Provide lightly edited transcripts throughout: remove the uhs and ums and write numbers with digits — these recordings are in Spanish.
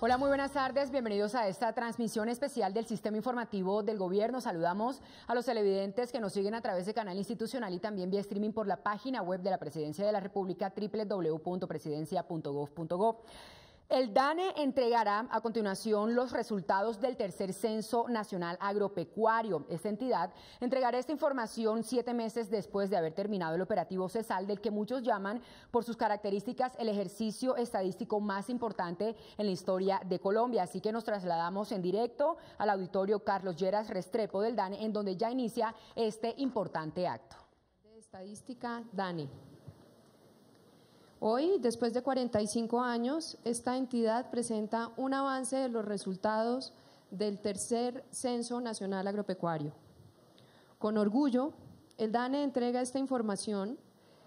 Hola, muy buenas tardes. Bienvenidos a esta transmisión especial del Sistema Informativo del Gobierno. Saludamos a los televidentes que nos siguen a través de canal institucional y también vía streaming por la página web de la Presidencia de la República, www.presidencia.gov.go. El DANE entregará a continuación los resultados del tercer Censo Nacional Agropecuario. Esta entidad entregará esta información 7 meses después de haber terminado el operativo CESAL, del que muchos llaman, por sus características, el ejercicio estadístico más importante en la historia de Colombia. Así que nos trasladamos en directo al auditorio Carlos Lleras Restrepo del DANE, en donde ya inicia este importante acto. Estadística DANE. Hoy, después de 45 años, esta entidad presenta un avance de los resultados del tercer Censo Nacional Agropecuario. Con orgullo, el DANE entrega esta información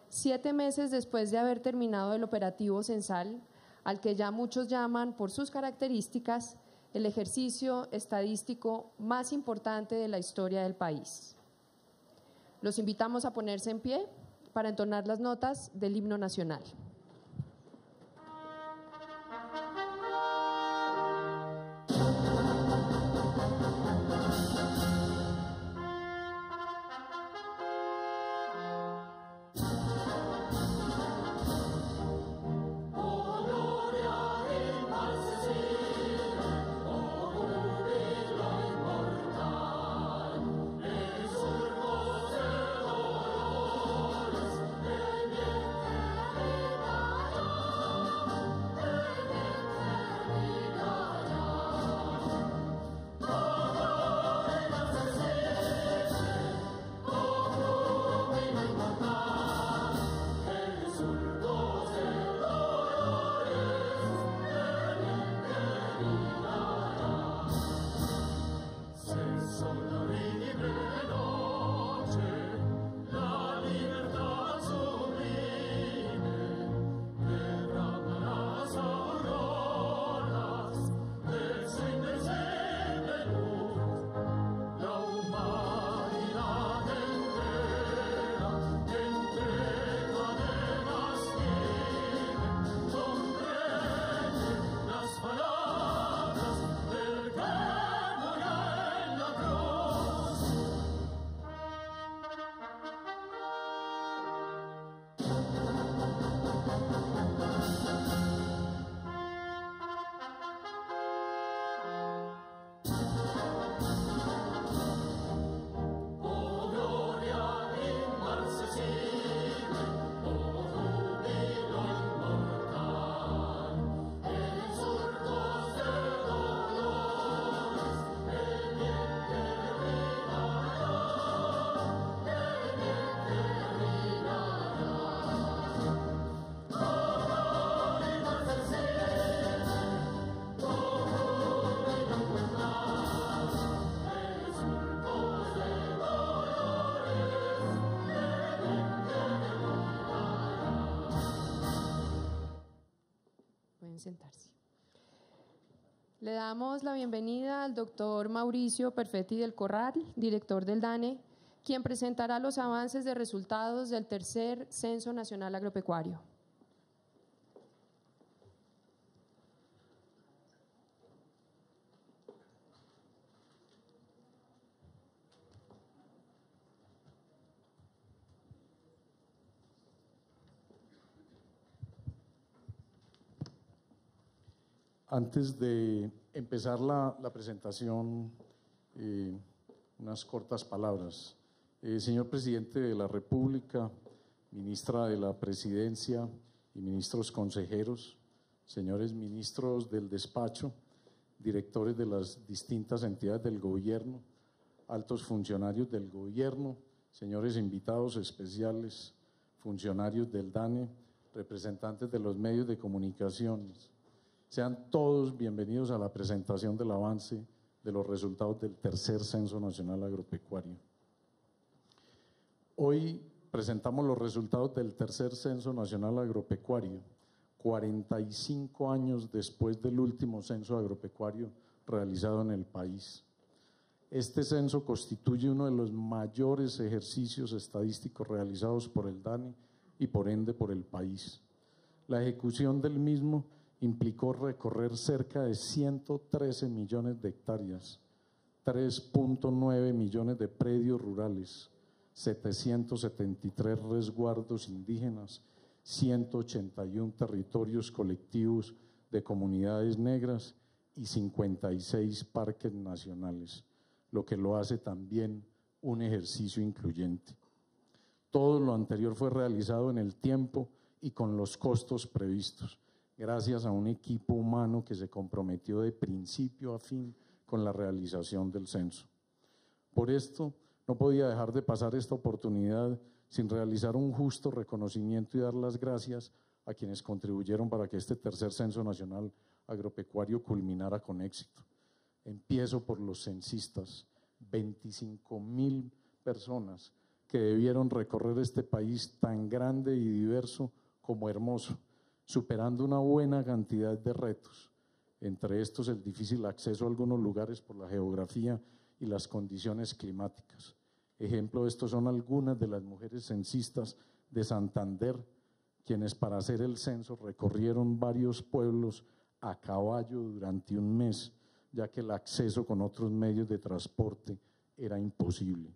7 meses después de haber terminado el operativo censal, al que ya muchos llaman, por sus características, el ejercicio estadístico más importante de la historia del país. Los invitamos a ponerse en pie para entonar las notas del himno nacional. Sentarse. Le damos la bienvenida al doctor Mauricio Perfetti del Corral, director del DANE, quien presentará los avances de resultados del tercer Censo Nacional Agropecuario. Antes de empezar la presentación, unas cortas palabras. Señor Presidente de la República, Ministra de la Presidencia y ministros consejeros, señores ministros del despacho, directores de las distintas entidades del gobierno, altos funcionarios del gobierno, señores invitados especiales, funcionarios del DANE, representantes de los medios de comunicación. Sean todos bienvenidos a la presentación del avance de los resultados del tercer Censo Nacional Agropecuario. Hoy presentamos los resultados del tercer Censo Nacional Agropecuario, 45 años después del último censo agropecuario realizado en el país. Este censo constituye uno de los mayores ejercicios estadísticos realizados por el DANE y por ende por el país. La ejecución del mismo implicó recorrer cerca de 113 millones de hectáreas, 3.9 millones de predios rurales, 773 resguardos indígenas, 181 territorios colectivos de comunidades negras y 56 parques nacionales, lo que lo hace también un ejercicio incluyente. Todo lo anterior fue realizado en el tiempo y con los costos previstos, gracias a un equipo humano que se comprometió de principio a fin con la realización del censo. Por esto, no podía dejar de pasar esta oportunidad sin realizar un justo reconocimiento y dar las gracias a quienes contribuyeron para que este tercer Censo Nacional Agropecuario culminara con éxito. Empiezo por los censistas, 25,000 personas que debieron recorrer este país tan grande y diverso como hermoso, superando una buena cantidad de retos, entre estos el difícil acceso a algunos lugares por la geografía y las condiciones climáticas. Ejemplo de esto son algunas de las mujeres censistas de Santander, quienes para hacer el censo recorrieron varios pueblos a caballo durante un mes, ya que el acceso con otros medios de transporte era imposible.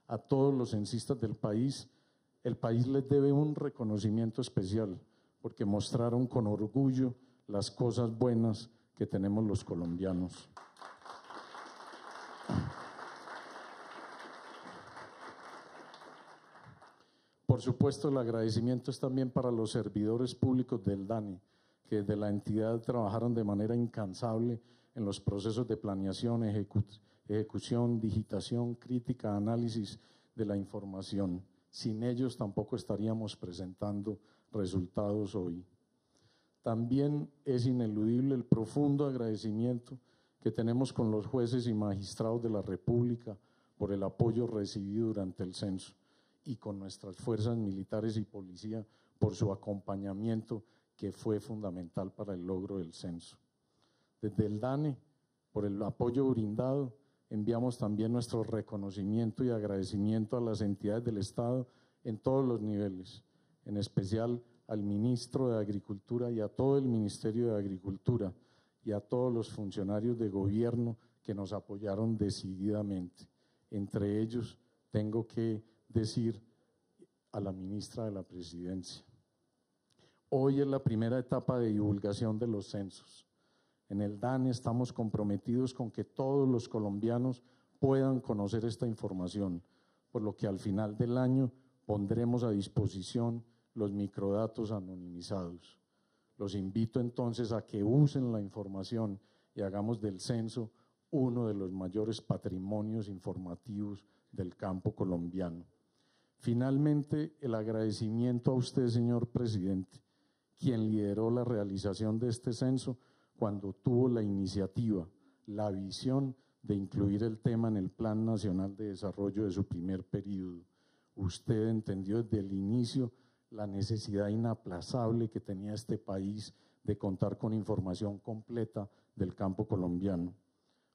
A todos los censistas del país, el país les debe un reconocimiento especial, porque mostraron con orgullo las cosas buenas que tenemos los colombianos. Por supuesto, el agradecimiento es también para los servidores públicos del DANE, que desde la entidad trabajaron de manera incansable en los procesos de planeación, ejecución, digitación, crítica, análisis de la información. Sin ellos tampoco estaríamos presentando resultados hoy. También es ineludible el profundo agradecimiento que tenemos con los jueces y magistrados de la República por el apoyo recibido durante el censo y con nuestras fuerzas militares y policía por su acompañamiento, que fue fundamental para el logro del censo. Desde el DANE, por el apoyo brindado, enviamos también nuestro reconocimiento y agradecimiento a las entidades del Estado en todos los niveles, en especial al ministro de Agricultura y a todo el Ministerio de Agricultura y a todos los funcionarios de gobierno que nos apoyaron decididamente. Entre ellos, tengo que decir a la ministra de la Presidencia. Hoy es la primera etapa de divulgación de los censos. En el DANE estamos comprometidos con que todos los colombianos puedan conocer esta información, por lo que al final del año pondremos a disposición los microdatos anonimizados. Los invito entonces a que usen la información y hagamos del censo uno de los mayores patrimonios informativos del campo colombiano. Finalmente, el agradecimiento a usted, señor presidente, quien lideró la realización de este censo cuando tuvo la iniciativa, la visión de incluir el tema en el Plan Nacional de Desarrollo de su primer periodo. Usted entendió desde el inicio la necesidad inaplazable que tenía este país de contar con información completa del campo colombiano.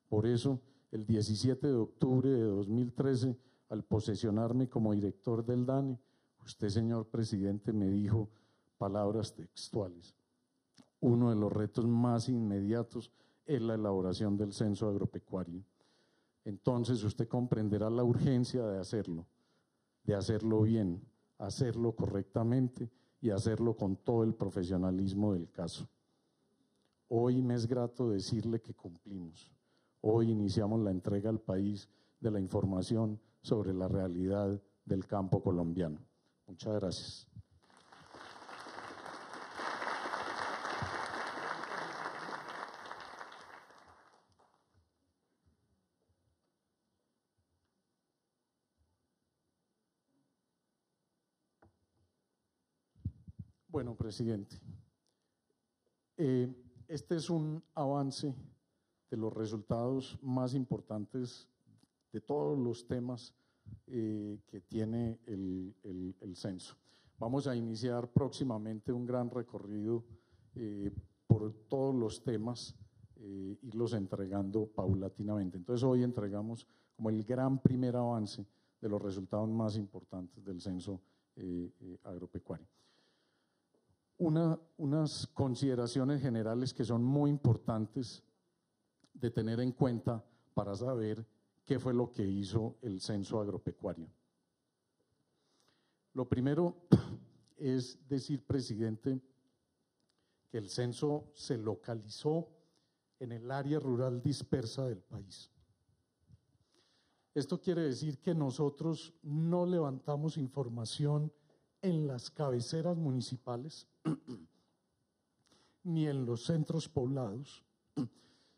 Por eso, el 17 de octubre de 2013, al posesionarme como director del DANE, usted, señor presidente, me dijo palabras textuales: uno de los retos más inmediatos es la elaboración del censo agropecuario. Entonces usted comprenderá la urgencia de hacerlo bien, hacerlo correctamente y hacerlo con todo el profesionalismo del caso. Hoy me es grato decirle que cumplimos. Hoy iniciamos la entrega al país de la información sobre la realidad del campo colombiano. Muchas gracias. Bueno, presidente, este es un avance de los resultados más importantes de todos los temas que tiene el censo. Vamos a iniciar próximamente un gran recorrido por todos los temas, irlos entregando paulatinamente. Entonces hoy entregamos como el gran primer avance de los resultados más importantes del censo agropecuario. unas consideraciones generales que son muy importantes de tener en cuenta para saber qué fue lo que hizo el censo agropecuario. Lo primero es decir, presidente, que el censo se localizó en el área rural dispersa del país. Esto quiere decir que nosotros no levantamos información en las cabeceras municipales ni en los centros poblados,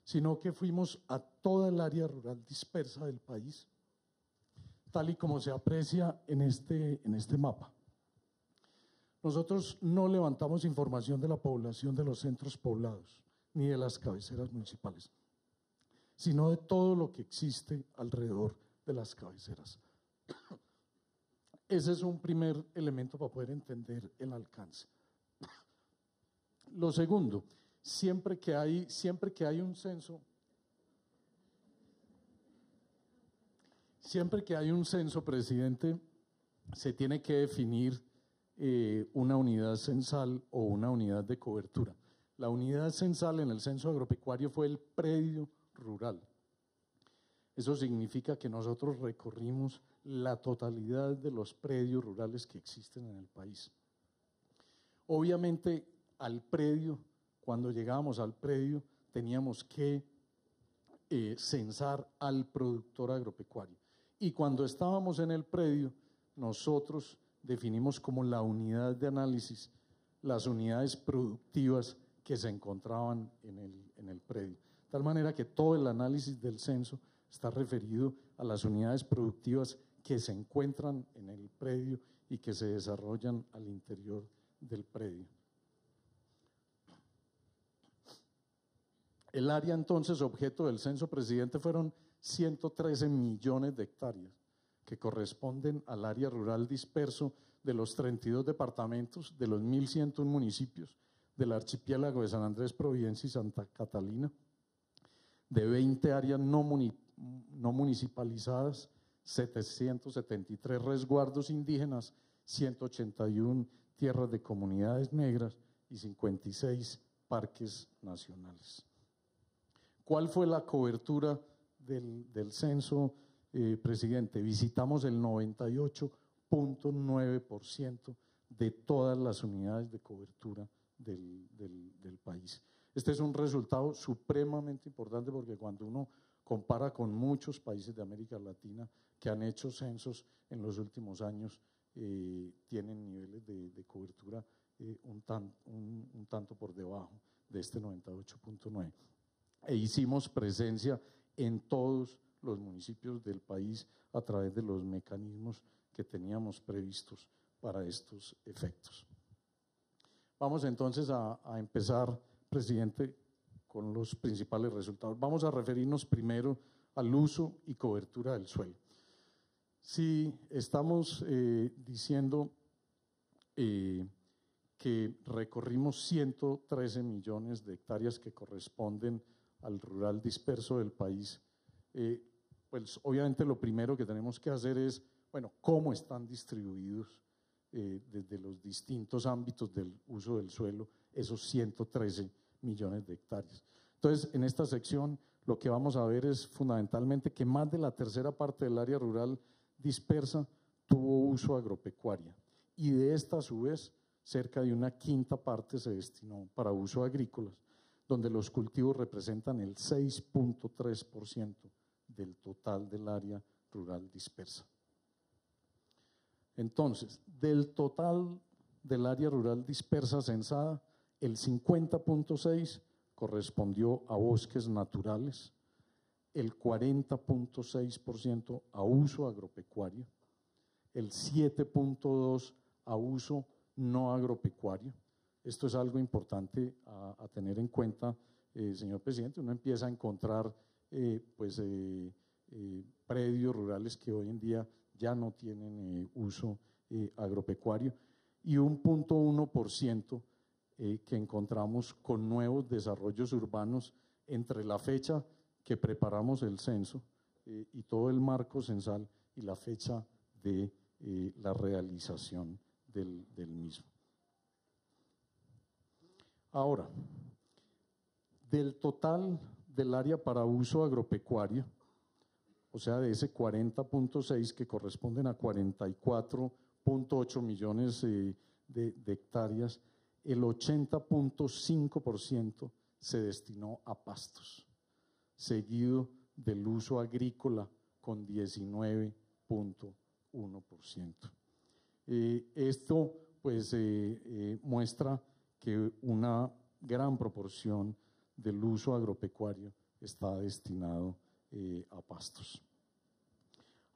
sino que fuimos a toda el área rural dispersa del país, tal y como se aprecia en este mapa. Nosotros no levantamos información de la población de los centros poblados, ni de las cabeceras municipales, sino de todo lo que existe alrededor de las cabeceras. Ese es un primer elemento para poder entender el alcance. Lo segundo, siempre que hay un censo, presidente, se tiene que definir una unidad censal o una unidad de cobertura. La unidad censal en el censo agropecuario fue el predio rural. Eso significa que nosotros recorrimos la totalidad de los predios rurales que existen en el país. Obviamente, al predio, cuando llegábamos al predio, teníamos que censar al productor agropecuario. Y cuando estábamos en el predio, nosotros definimos como la unidad de análisis las unidades productivas que se encontraban en el predio. De tal manera que todo el análisis del censo está referido a las unidades productivas que se encuentran en el predio y que se desarrollan al interior del predio. El área entonces objeto del censo, presidente, fueron 113 millones de hectáreas, que corresponden al área rural disperso de los 32 departamentos, de los 1.101 municipios del archipiélago de San Andrés, Providencia y Santa Catalina, de 20 áreas no municipalizadas, 773 resguardos indígenas, 181 tierras de comunidades negras y 56 parques nacionales. ¿Cuál fue la cobertura del censo, presidente? Visitamos el 98.9% de todas las unidades de cobertura del país. Este es un resultado supremamente importante porque cuando uno compara con muchos países de América Latina que han hecho censos en los últimos años, tienen niveles de cobertura un tanto por debajo de este 98.9%. E hicimos presencia en todos los municipios del país a través de los mecanismos que teníamos previstos para estos efectos. Vamos entonces a empezar, presidente, con los principales resultados. Vamos a referirnos primero al uso y cobertura del suelo. Si estamos diciendo que recorrimos 113 millones de hectáreas que corresponden al rural disperso del país, pues obviamente lo primero que tenemos que hacer es, bueno, cómo están distribuidos desde los distintos ámbitos del uso del suelo esos 113 millones de hectáreas. Entonces, en esta sección lo que vamos a ver es fundamentalmente que más de la tercera parte del área rural dispersa tuvo uso agropecuario y de esta a su vez cerca de una quinta parte se destinó para uso agrícola, donde los cultivos representan el 6.3% del total del área rural dispersa. Entonces, del total del área rural dispersa censada, el 50.6% correspondió a bosques naturales, el 40.6% a uso agropecuario, el 7.2% a uso no agropecuario. Esto es algo importante a tener en cuenta, señor presidente. Uno empieza a encontrar predios rurales que hoy en día ya no tienen uso agropecuario y un 0.1% que encontramos con nuevos desarrollos urbanos entre la fecha que preparamos el censo y todo el marco censal y la fecha de la realización del mismo. Ahora, del total del área para uso agropecuario, o sea, de ese 40.6 que corresponden a 44.8 millones de hectáreas, el 80.5% se destinó a pastos, seguido del uso agrícola con 19.1%. Esto pues muestra que una gran proporción del uso agropecuario está destinado a pastos.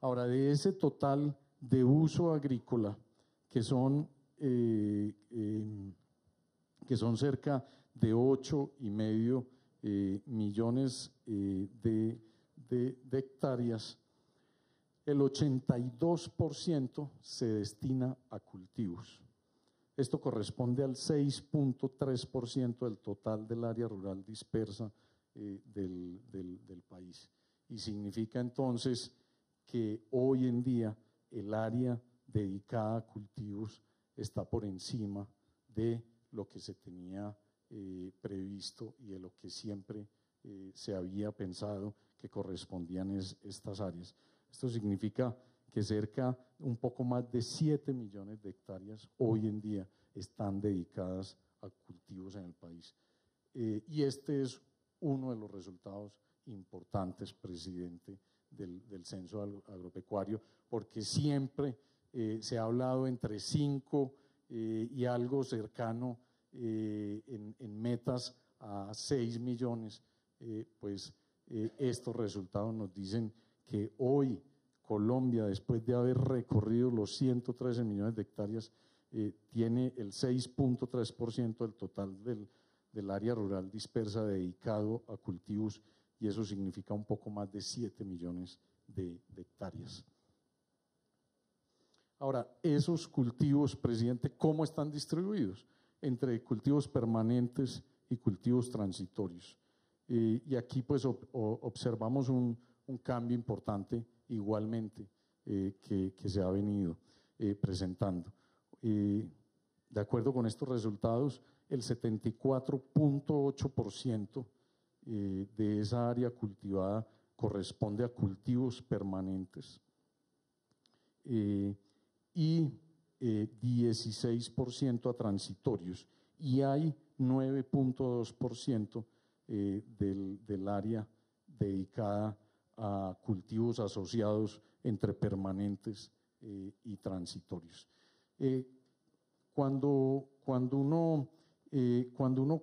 Ahora, de ese total de uso agrícola, que son cerca de 8,5 millones de hectáreas, el 82% se destina a cultivos. Esto corresponde al 6.3% del total del área rural dispersa del país. Y significa entonces que hoy en día el área dedicada a cultivos está por encima de lo que se tenía previsto y de lo que siempre se había pensado que correspondían estas áreas. Esto significa que un poco más de 7 millones de hectáreas hoy en día están dedicadas a cultivos en el país. Y este es uno de los resultados importantes, presidente, del censo agropecuario, porque siempre se ha hablado entre 5 y algo cercano en metas a 6 millones, estos resultados nos dicen que hoy Colombia, después de haber recorrido los 113 millones de hectáreas, tiene el 6.3% del total del área rural dispersa dedicado a cultivos, y eso significa un poco más de 7 millones de hectáreas. Ahora, esos cultivos, presidente, ¿cómo están distribuidos? Entre cultivos permanentes y cultivos transitorios. Y aquí pues observamos un cambio importante igualmente que se ha venido presentando. De acuerdo con estos resultados, el 74.8% de esa área cultivada corresponde a cultivos permanentes y 16% a transitorios, y hay 9.2% del área dedicada a cultivos asociados entre permanentes y transitorios. Cuando uno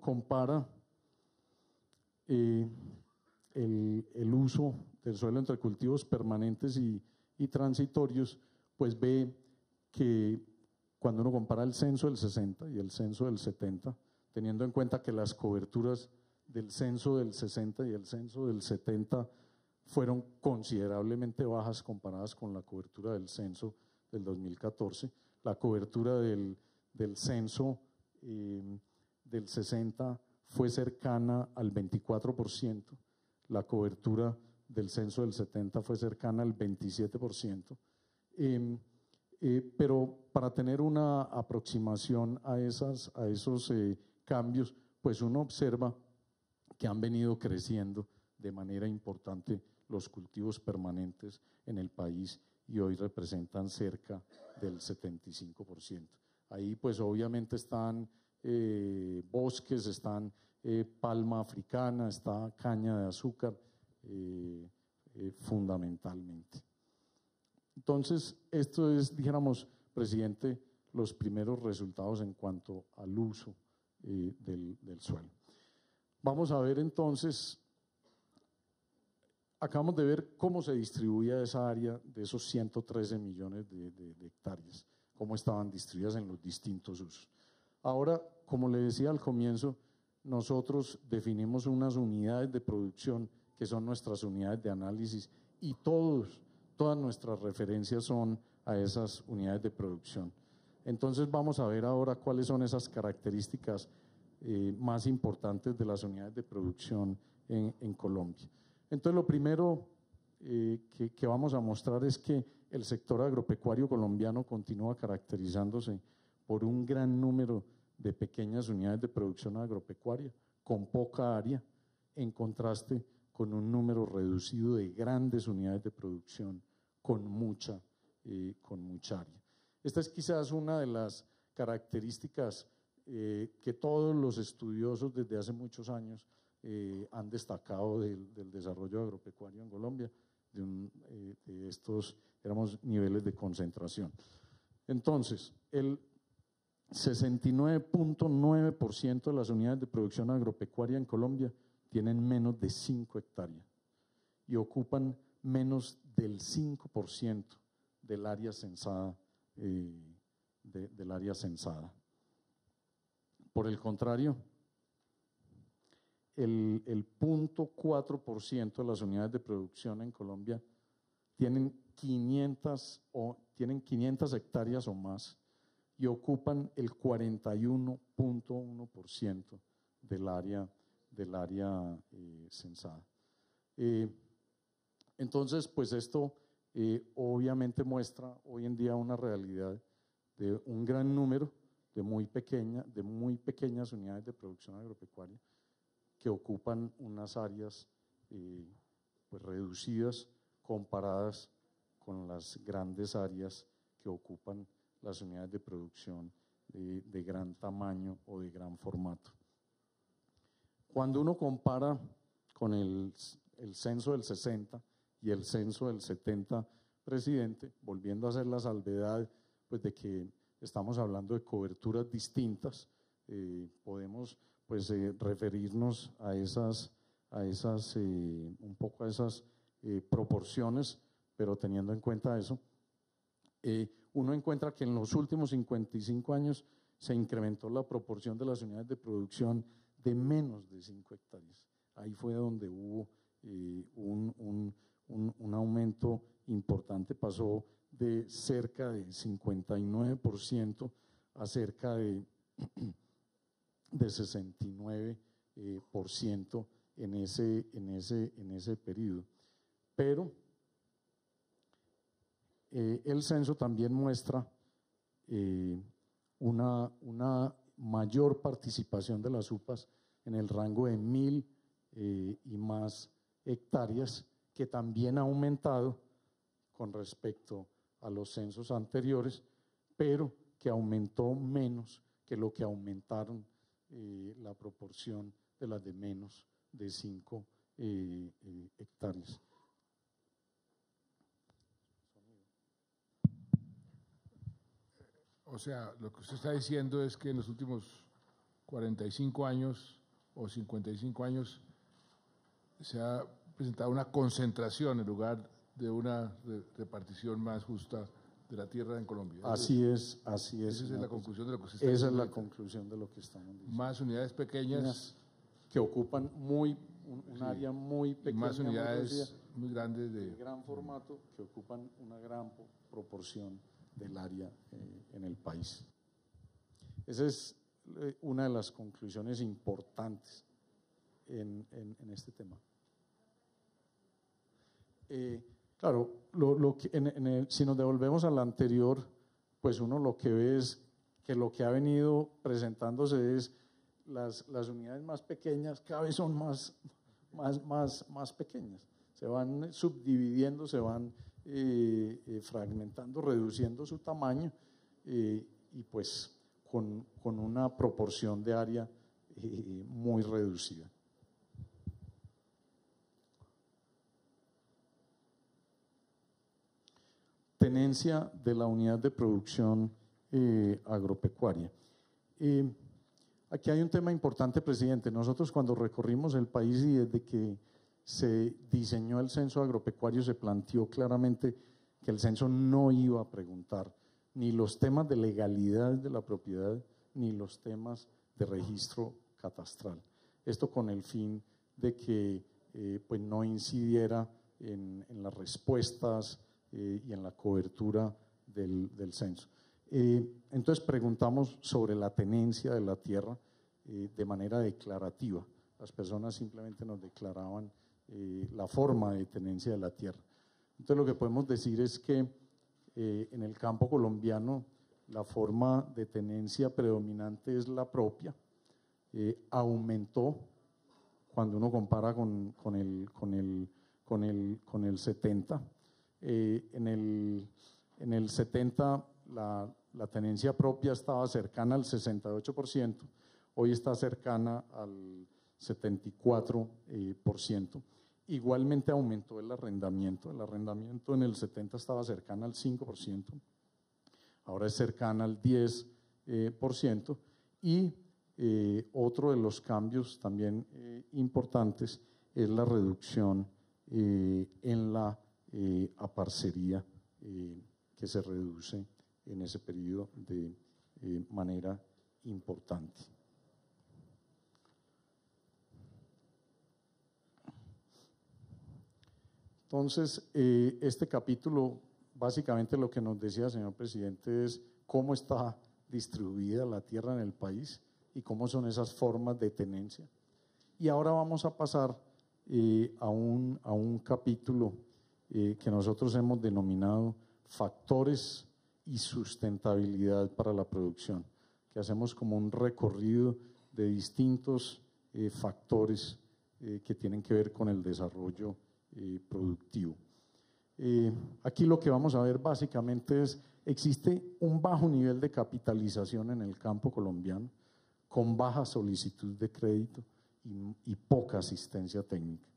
compara el uso del suelo entre cultivos permanentes y transitorios, pues ve que cuando uno compara el censo del 60 y el censo del 70, teniendo en cuenta que las coberturas del censo del 60 y el censo del 70 fueron considerablemente bajas comparadas con la cobertura del censo del 2014, la cobertura del censo del 60 fue cercana al 24%, la cobertura del censo del 70 fue cercana al 27%, pero para tener una aproximación a esos cambios, pues uno observa que han venido creciendo de manera importante los cultivos permanentes en el país y hoy representan cerca del 75%. Ahí pues obviamente están bosques, están palma africana, está caña de azúcar fundamentalmente. Entonces, esto es, dijéramos, presidente, los primeros resultados en cuanto al uso del suelo. Vamos a ver entonces, acabamos de ver cómo se distribuía esa área de esos 113 millones de hectáreas, cómo estaban distribuidas en los distintos usos. Ahora, como le decía al comienzo, nosotros definimos unas unidades de producción que son nuestras unidades de análisis y todas nuestras referencias son a esas unidades de producción. Entonces vamos a ver ahora cuáles son esas características más importantes de las unidades de producción en Colombia. Entonces lo primero que vamos a mostrar es que el sector agropecuario colombiano continúa caracterizándose por un gran número de pequeñas unidades de producción agropecuaria con poca área, en contraste con un número reducido de grandes unidades de producción con mucha área. Esta es quizás una de las características que todos los estudiosos desde hace muchos años han destacado del desarrollo agropecuario en Colombia, de estos niveles de concentración. Entonces, el 69.9% de las unidades de producción agropecuaria en Colombia tienen menos de 5 hectáreas y ocupan menos del 5% del área censada. Del área censada. Por el contrario, el 0.4% de las unidades de producción en Colombia tienen 500 hectáreas o más y ocupan el 41.1% del área censada. Entonces, pues esto obviamente muestra hoy en día una realidad de un gran número de muy pequeñas unidades de producción agropecuaria que ocupan unas áreas pues reducidas comparadas con las grandes áreas que ocupan las unidades de producción de gran tamaño o de gran formato. Cuando uno compara con el censo del 60 y el censo del 70, presidente, volviendo a hacer la salvedad pues, de que estamos hablando de coberturas distintas, podemos pues, referirnos a esas proporciones, pero teniendo en cuenta eso, uno encuentra que en los últimos 55 años se incrementó la proporción de las unidades de producción de menos de 5 hectáreas. Ahí fue donde hubo un aumento importante, pasó de cerca de 59% a cerca de 69% en ese periodo. Pero el censo también muestra una mayor participación de las UPAs en el rango de 1.000 y más hectáreas, que también ha aumentado con respecto a los censos anteriores, pero que aumentó menos que lo que aumentaron la proporción de las de menos de 5 hectáreas. O sea, lo que usted está diciendo es que en los últimos 45 años o 55 años se ha presentado una concentración en lugar de una repartición más justa de la tierra en Colombia. Así es. Esa es la conclusión de lo que usted está diciendo. Esa es la conclusión de lo que estamos diciendo. Más unidades pequeñas que ocupan un área muy pequeña, más unidades muy grandes de gran formato, que ocupan una gran proporción del área en el país. Esa es una de las conclusiones importantes en este tema. Claro, si nos devolvemos al anterior, pues uno lo que ve es que lo que ha venido presentándose es las unidades más pequeñas cada vez son más pequeñas, se van subdividiendo, se van fragmentando, reduciendo su tamaño y pues con una proporción de área muy reducida. Tenencia de la unidad de producción agropecuaria. Aquí hay un tema importante, presidente. Nosotros cuando recorrimos el país y desde que se diseñó el censo agropecuario se planteó claramente que el censo no iba a preguntar ni los temas de legalidad de la propiedad ni los temas de registro catastral. Esto con el fin de que pues no incidiera en las respuestas y en la cobertura del censo. Entonces preguntamos sobre la tenencia de la tierra de manera declarativa. Las personas simplemente nos declaraban la forma de tenencia de la tierra. Entonces lo que podemos decir es que en el campo colombiano la forma de tenencia predominante es la propia, aumentó cuando uno compara con el 70. En el 70 la tenencia propia estaba cercana al 68%, hoy está cercana al 74%. Igualmente aumentó el arrendamiento en el 70 estaba cercana al 5%, ahora es cercana al 10%, y otro de los cambios también importantes es la reducción en la aparcería, que se reduce en ese periodo de manera importante. Entonces, este capítulo, básicamente lo que nos decía, señor presidente, es cómo está distribuida la tierra en el país y cómo son esas formas de tenencia. Y ahora vamos a pasar a un capítulo que nosotros hemos denominado factores y sustentabilidad para la producción, que hacemos como un recorrido de distintos factores que tienen que ver con el desarrollo productivo. Aquí lo que vamos a ver básicamente es, existe un bajo nivel de capitalización en el campo colombiano, con baja solicitud de crédito y poca asistencia técnica.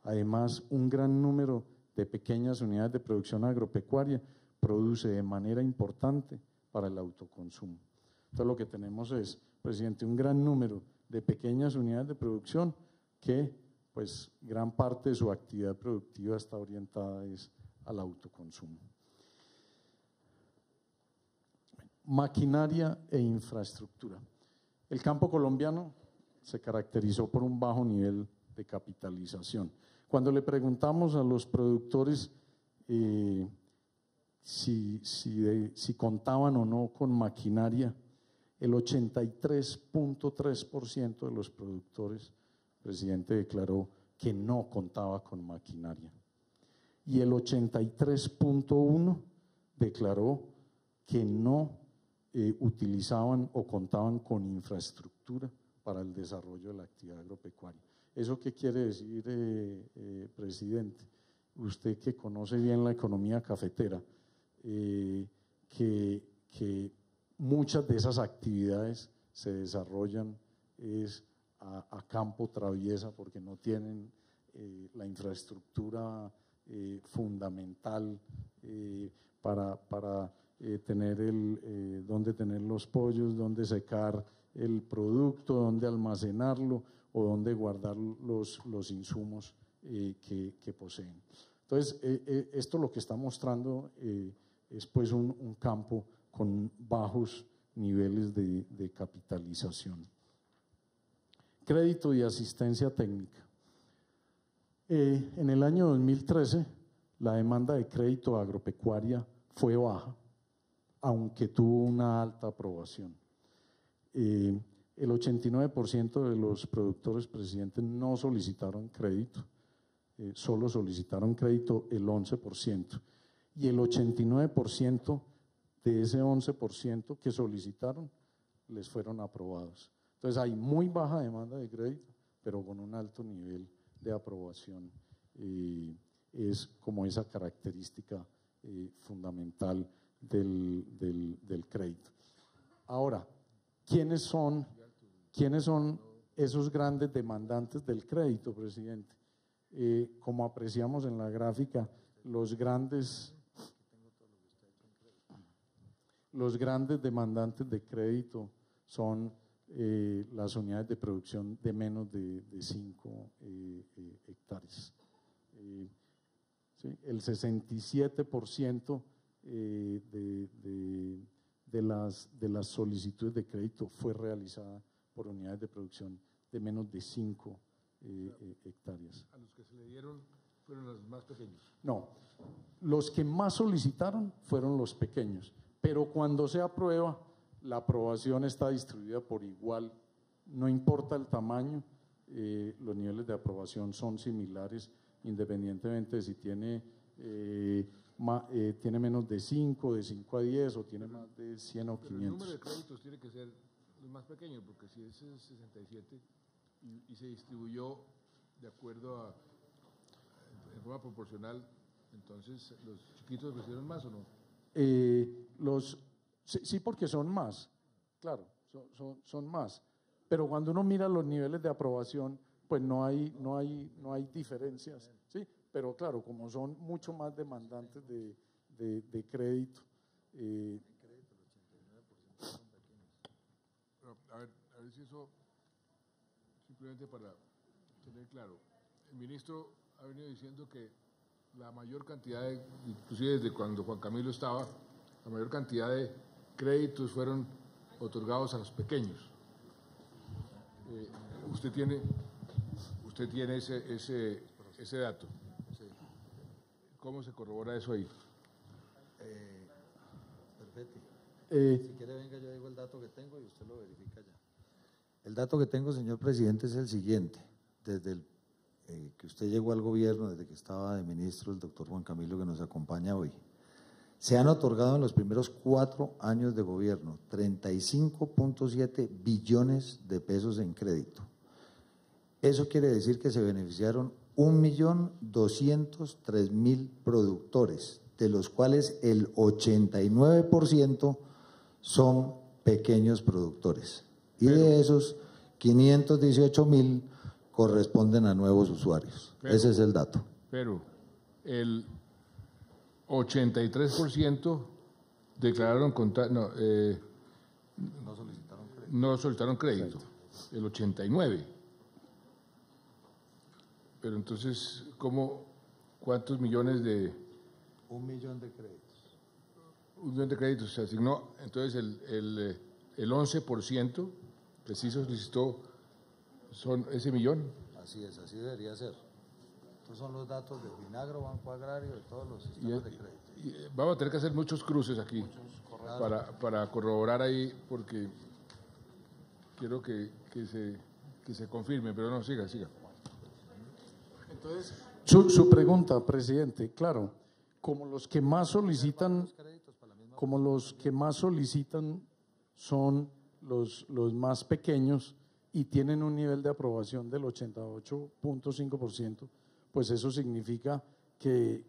Además, un gran número de pequeñas unidades de producción agropecuaria produce de manera importante para el autoconsumo. Entonces lo que tenemos es, presidente, un gran número de pequeñas unidades de producción que pues gran parte de su actividad productiva está orientada al autoconsumo. Maquinaria e infraestructura. El campo colombiano se caracterizó por un bajo nivel de capitalización. Cuando le preguntamos a los productores si contaban o no con maquinaria, el 83.3% de los productores, presidente, declaró que no contaba con maquinaria. Y el 83.1% declaró que no utilizaban o contaban con infraestructura para el desarrollo de la actividad agropecuaria. ¿Eso qué quiere decir, presidente? Usted que conoce bien la economía cafetera, que muchas de esas actividades se desarrollan a campo traviesa porque no tienen la infraestructura fundamental para tener dónde tener los pollos, dónde secar el producto, dónde almacenarlo o dónde guardar los insumos que poseen. Entonces, esto lo que está mostrando es pues un campo con bajos niveles de capitalización. Crédito y asistencia técnica. En el año 2013, la demanda de crédito agropecuaria fue baja, aunque tuvo una alta aprobación. El 89% de los productores, presidente, no solicitaron crédito, solo solicitaron crédito el 11%, y el 89% de ese 11% que solicitaron les fueron aprobados. Entonces hay muy baja demanda de crédito, pero con un alto nivel de aprobación. Es como esa característica fundamental del crédito. Ahora, ¿quiénes son esos grandes demandantes del crédito, presidente? Como apreciamos en la gráfica, los grandes demandantes de crédito son las unidades de producción de menos de 5 hectáreas. ¿Sí? El 67% de las solicitudes de crédito fue realizada por unidades de producción de menos de 5 hectáreas. ¿A los que se le dieron fueron los más pequeños? No, los que más solicitaron fueron los pequeños, pero cuando se aprueba, la aprobación está distribuida por igual, no importa el tamaño, los niveles de aprobación son similares, independientemente de si tiene tiene menos de 5, de 5 a 10 o tiene más de 100 o 500. Pero el número de créditos tiene que ser los más pequeños, porque si es 67 y se distribuyó de acuerdo en forma proporcional, entonces los chiquitos recibieron más o no. Sí, porque son más, claro, son más. Pero cuando uno mira los niveles de aprobación, pues no hay diferencias, ¿sí? Pero claro, como son mucho más demandantes de crédito. A ver si eso, simplemente para tener claro, el ministro ha venido diciendo que la mayor cantidad inclusive desde cuando Juan Camilo estaba, la mayor cantidad de créditos fueron otorgados a los pequeños. Usted tiene ese dato. Sí. ¿Cómo se corrobora eso ahí? Perfecto. Si quiere, venga, yo digo el dato que tengo y usted lo verifica ya. El dato que tengo, señor presidente, es el siguiente. Desde que usted llegó al gobierno, desde que estaba de ministro el doctor Juan Camilo, que nos acompaña hoy, se han otorgado en los primeros 4 años de gobierno 35.7 billones de pesos en crédito. Eso quiere decir que se beneficiaron 1.203.000 productores, de los cuales el 89% son pequeños productores. Y de esos, 518.000 corresponden a nuevos usuarios. Ese es el dato. Pero el 83% declararon no solicitaron crédito. El 89%. Pero entonces, ¿cuántos millones de? 1 millón de créditos. 1 millón de créditos se asignó. Entonces, el 11% preciso solicitó ese millón. Así es, así debería ser. Estos son los datos de Finagro, Banco Agrario, de todos los sistemas de crédito. Vamos a tener que hacer muchos cruces aquí para corroborar ahí, porque quiero que se confirme, pero no, siga. Entonces, su pregunta, presidente, claro, como los que más solicitan son los más pequeños y tienen un nivel de aprobación del 88.5%, pues eso significa que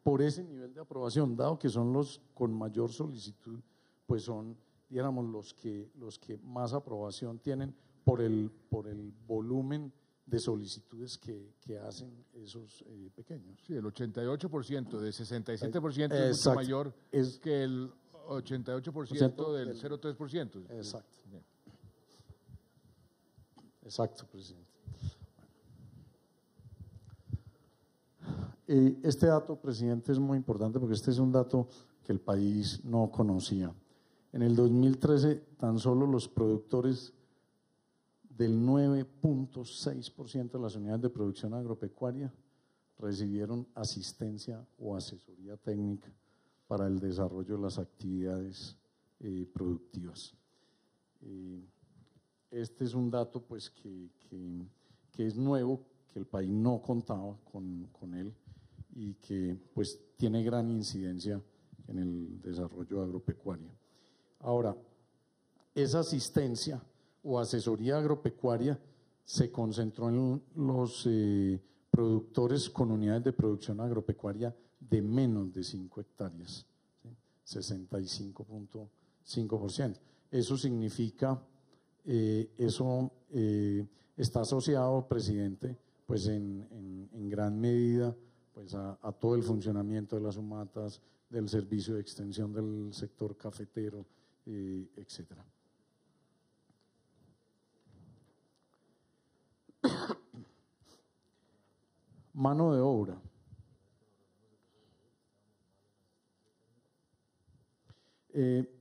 por ese nivel de aprobación, dado que son los con mayor solicitud, pues son, digamos, los que más aprobación tienen por el volumen de solicitudes que hacen esos pequeños. Sí, el 88% de 67% es mucho mayor que el 88% del 0,3%. Exacto. Bien. Exacto, presidente. Este dato, presidente, es muy importante porque este es un dato que el país no conocía. En el 2013, tan solo los productores del 9.6% de las unidades de producción agropecuaria recibieron asistencia o asesoría técnica para el desarrollo de las actividades productivas. Este es un dato pues que es nuevo, que el país no contaba con él y que pues tiene gran incidencia en el desarrollo agropecuario. Ahora, esa asistencia o asesoría agropecuaria se concentró en los productores con unidades de producción agropecuaria de menos de 5 hectáreas, ¿sí? 65.5%. Eso significa, está asociado, presidente, pues en gran medida pues a todo el funcionamiento de las UMATAS, del servicio de extensión del sector cafetero, etcétera. Mano de obra.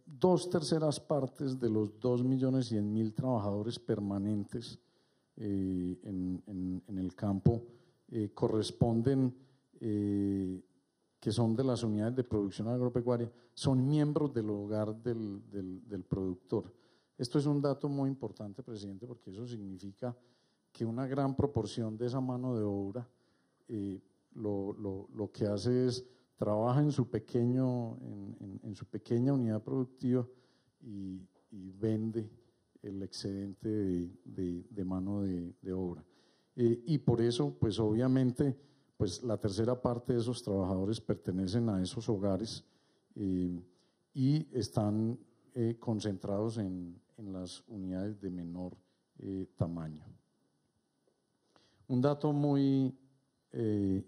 Dos terceras partes de los 2.100.000 trabajadores permanentes en el campo corresponden, que son de las unidades de producción agropecuaria, son miembros del hogar del productor. Esto es un dato muy importante, presidente, porque eso significa que una gran proporción de esa mano de obra lo que hace es trabaja en su pequeña unidad productiva y vende el excedente de mano de obra. Y por eso, pues obviamente, pues la tercera parte de esos trabajadores pertenecen a esos hogares y están concentrados en las unidades de menor tamaño. Un dato muy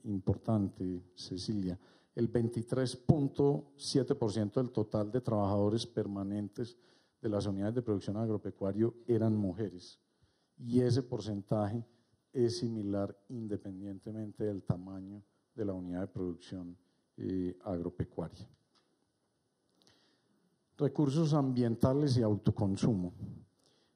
importante, Cecilia, el 23.7% del total de trabajadores permanentes de las unidades de producción agropecuario eran mujeres, y ese porcentaje es similar independientemente del tamaño de la unidad de producción agropecuaria. Recursos ambientales y autoconsumo.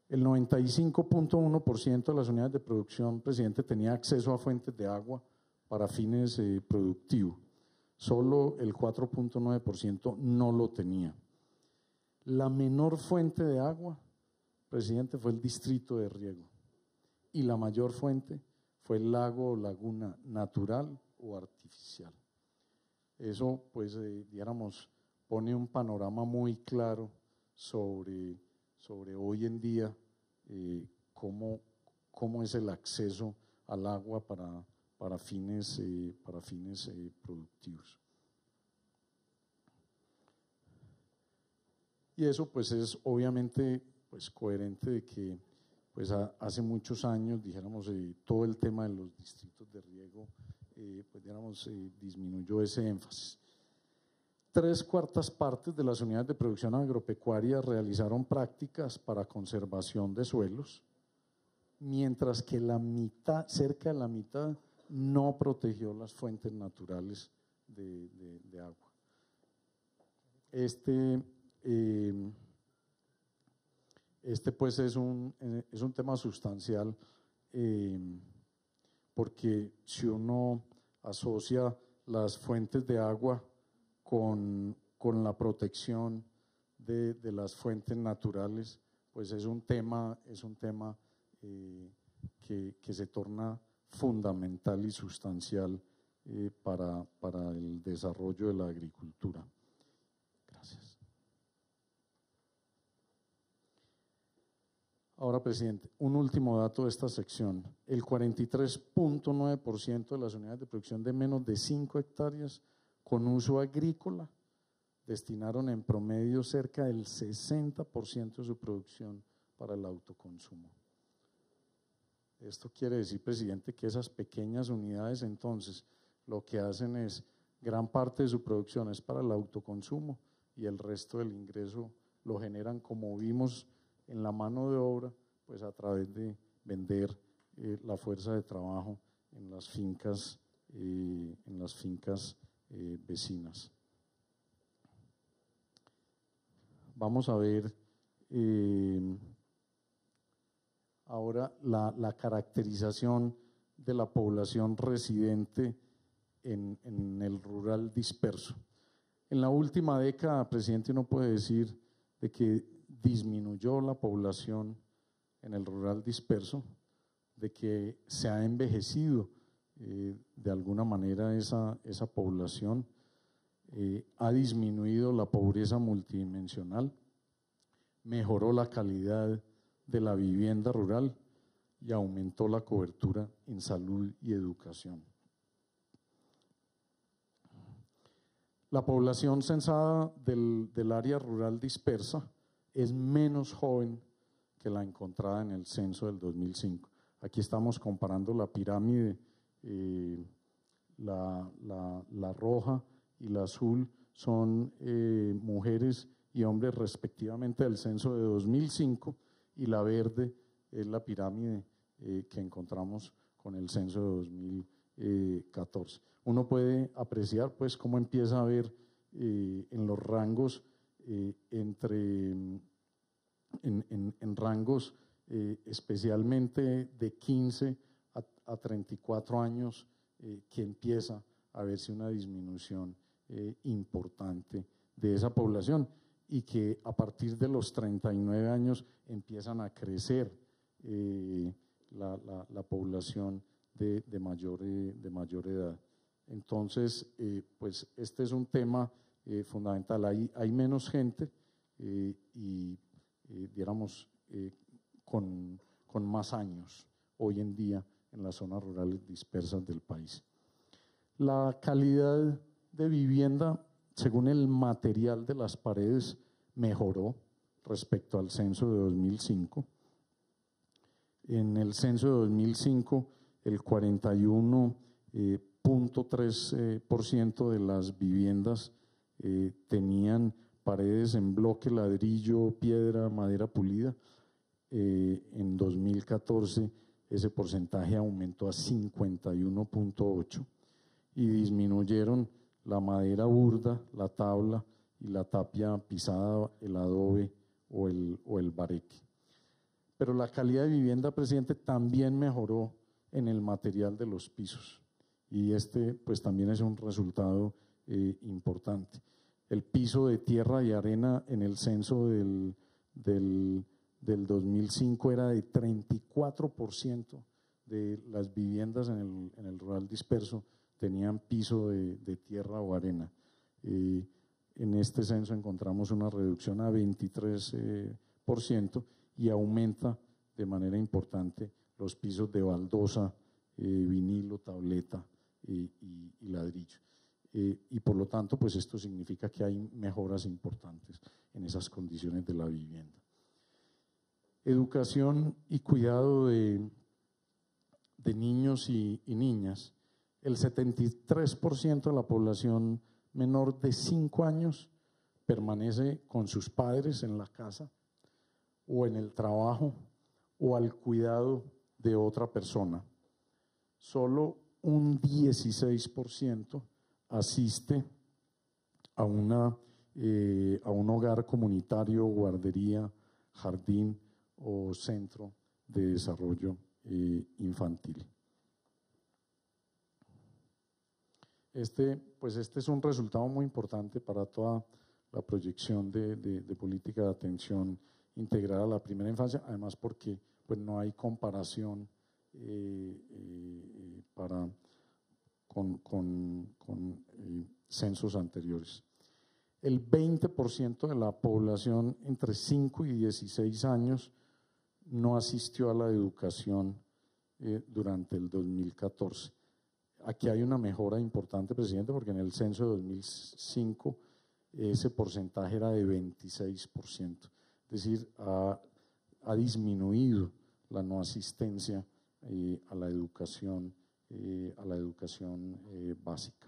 El 95.1% de las unidades de producción, presidente, tenía acceso a fuentes de agua para fines productivos. Solo el 4.9% no lo tenía. La menor fuente de agua, presidente, fue el distrito de riego, y la mayor fuente fue el lago o laguna natural o artificial. Eso, pues, dijéramos, pone un panorama muy claro sobre hoy en día cómo es el acceso al agua para fines productivos. Y eso, pues, es obviamente, pues, coherente de que, pues, hace muchos años, dijéramos, todo el tema de los distritos de riego, pues, dijéramos, disminuyó ese énfasis. 3/4 partes de las unidades de producción agropecuaria realizaron prácticas para conservación de suelos, mientras que la mitad, cerca de la mitad, no protegió las fuentes naturales de agua. Pues es un tema sustancial, porque si uno asocia las fuentes de agua con la protección de las fuentes naturales, pues es un tema que se torna fundamental y sustancial para el desarrollo de la agricultura. Gracias. Ahora, presidente, un último dato de esta sección. El 43.9% de las unidades de producción de menos de 5 hectáreas con uso agrícola destinaron en promedio cerca del 60% de su producción para el autoconsumo. Esto quiere decir, presidente, que esas pequeñas unidades entonces lo que hacen es, gran parte de su producción es para el autoconsumo y el resto del ingreso lo generan, como vimos en la mano de obra, pues a través de vender la fuerza de trabajo en las fincas vecinas. Vamos a ver ahora la caracterización de la población residente en el rural disperso. En la última década, presidente, uno puede decir de que disminuyó la población en el rural disperso, de que se ha envejecido de alguna manera esa población, ha disminuido la pobreza multidimensional, mejoró la calidad de la vivienda rural y aumentó la cobertura en salud y educación. La población censada del área rural dispersa es menos joven que la encontrada en el censo del 2005. Aquí estamos comparando la pirámide, la roja y la azul son mujeres y hombres respectivamente del censo de 2005, y la verde es la pirámide que encontramos con el censo de 2014. Uno puede apreciar, pues, cómo empieza a haber en los rangos en rangos especialmente de 15 a 34 años, que empieza a verse una disminución importante de esa población, y que a partir de los 39 años empiezan a crecer la población de mayor edad. Entonces, pues este es un tema fundamental. Hay menos gente y, diéramos, con más años hoy en día en las zonas rurales dispersas del país. La calidad de vivienda, según el material de las paredes, mejoró respecto al censo de 2005. En el censo de 2005, el 41.3% de las viviendas tenían paredes en bloque, ladrillo, piedra, madera pulida. En 2014 ese porcentaje aumentó a 51.8% y disminuyeron la madera burda, la tabla y la tapia pisada, el adobe o el bareque. Pero la calidad de vivienda, presidente, también mejoró en el material de los pisos y pues también es un resultado importante. El piso de tierra y arena en el censo del 2005 era de 34% de las viviendas en el rural disperso tenían piso de tierra o arena. En este censo encontramos una reducción a 23% y aumenta de manera importante los pisos de baldosa, vinilo, tableta y ladrillo. Y por lo tanto, pues esto significa que hay mejoras importantes en esas condiciones de la vivienda. Educación y cuidado de niños y niñas. El 73% de la población menor de 5 años permanece con sus padres en la casa o en el trabajo o al cuidado de otra persona. Solo un 16% asiste a un hogar comunitario, guardería, jardín o centro de desarrollo infantil. Este es un resultado muy importante para toda la proyección de política de atención integral a la primera infancia, además porque pues, no hay comparación con censos anteriores. El 20% de la población entre 5 y 16 años no asistió a la educación durante el 2014. Aquí hay una mejora importante, presidente, porque en el censo de 2005 ese porcentaje era de 26%. Es decir, ha disminuido la no asistencia a la educación básica.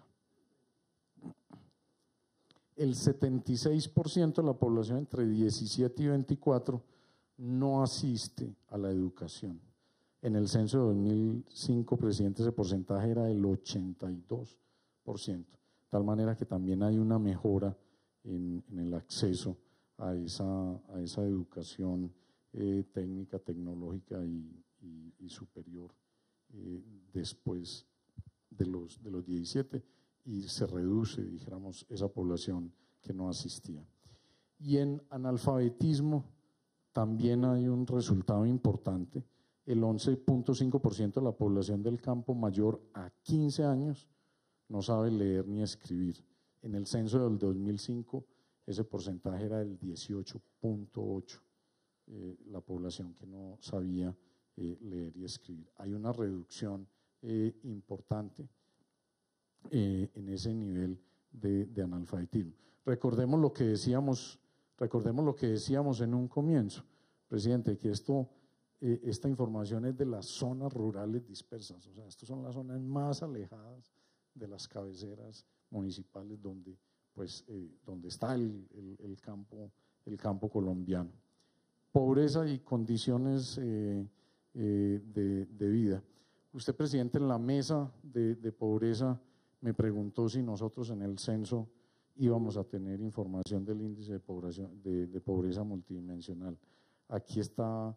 El 76% de la población entre 17 y 24 no asiste a la educación. En el censo de 2005, presidente, ese porcentaje era del 82%, de tal manera que también hay una mejora en el acceso a esa educación técnica, tecnológica y superior después de los 17 y se reduce, dijéramos, esa población que no asistía. Y en analfabetismo también hay un resultado importante. El 11.5% de la población del campo mayor a 15 años no sabe leer ni escribir. En el censo del 2005 ese porcentaje era del 18.8%, la población que no sabía leer y escribir. Hay una reducción importante en ese nivel de analfabetismo. Recordemos lo que decíamos en un comienzo, presidente, que esta información es de las zonas rurales dispersas, o sea, estas son las zonas más alejadas de las cabeceras municipales donde está el campo colombiano. Pobreza y condiciones de vida. Usted, presidente, en la mesa de pobreza me preguntó si nosotros en el censo íbamos a tener información del índice de pobreza multidimensional. Aquí está,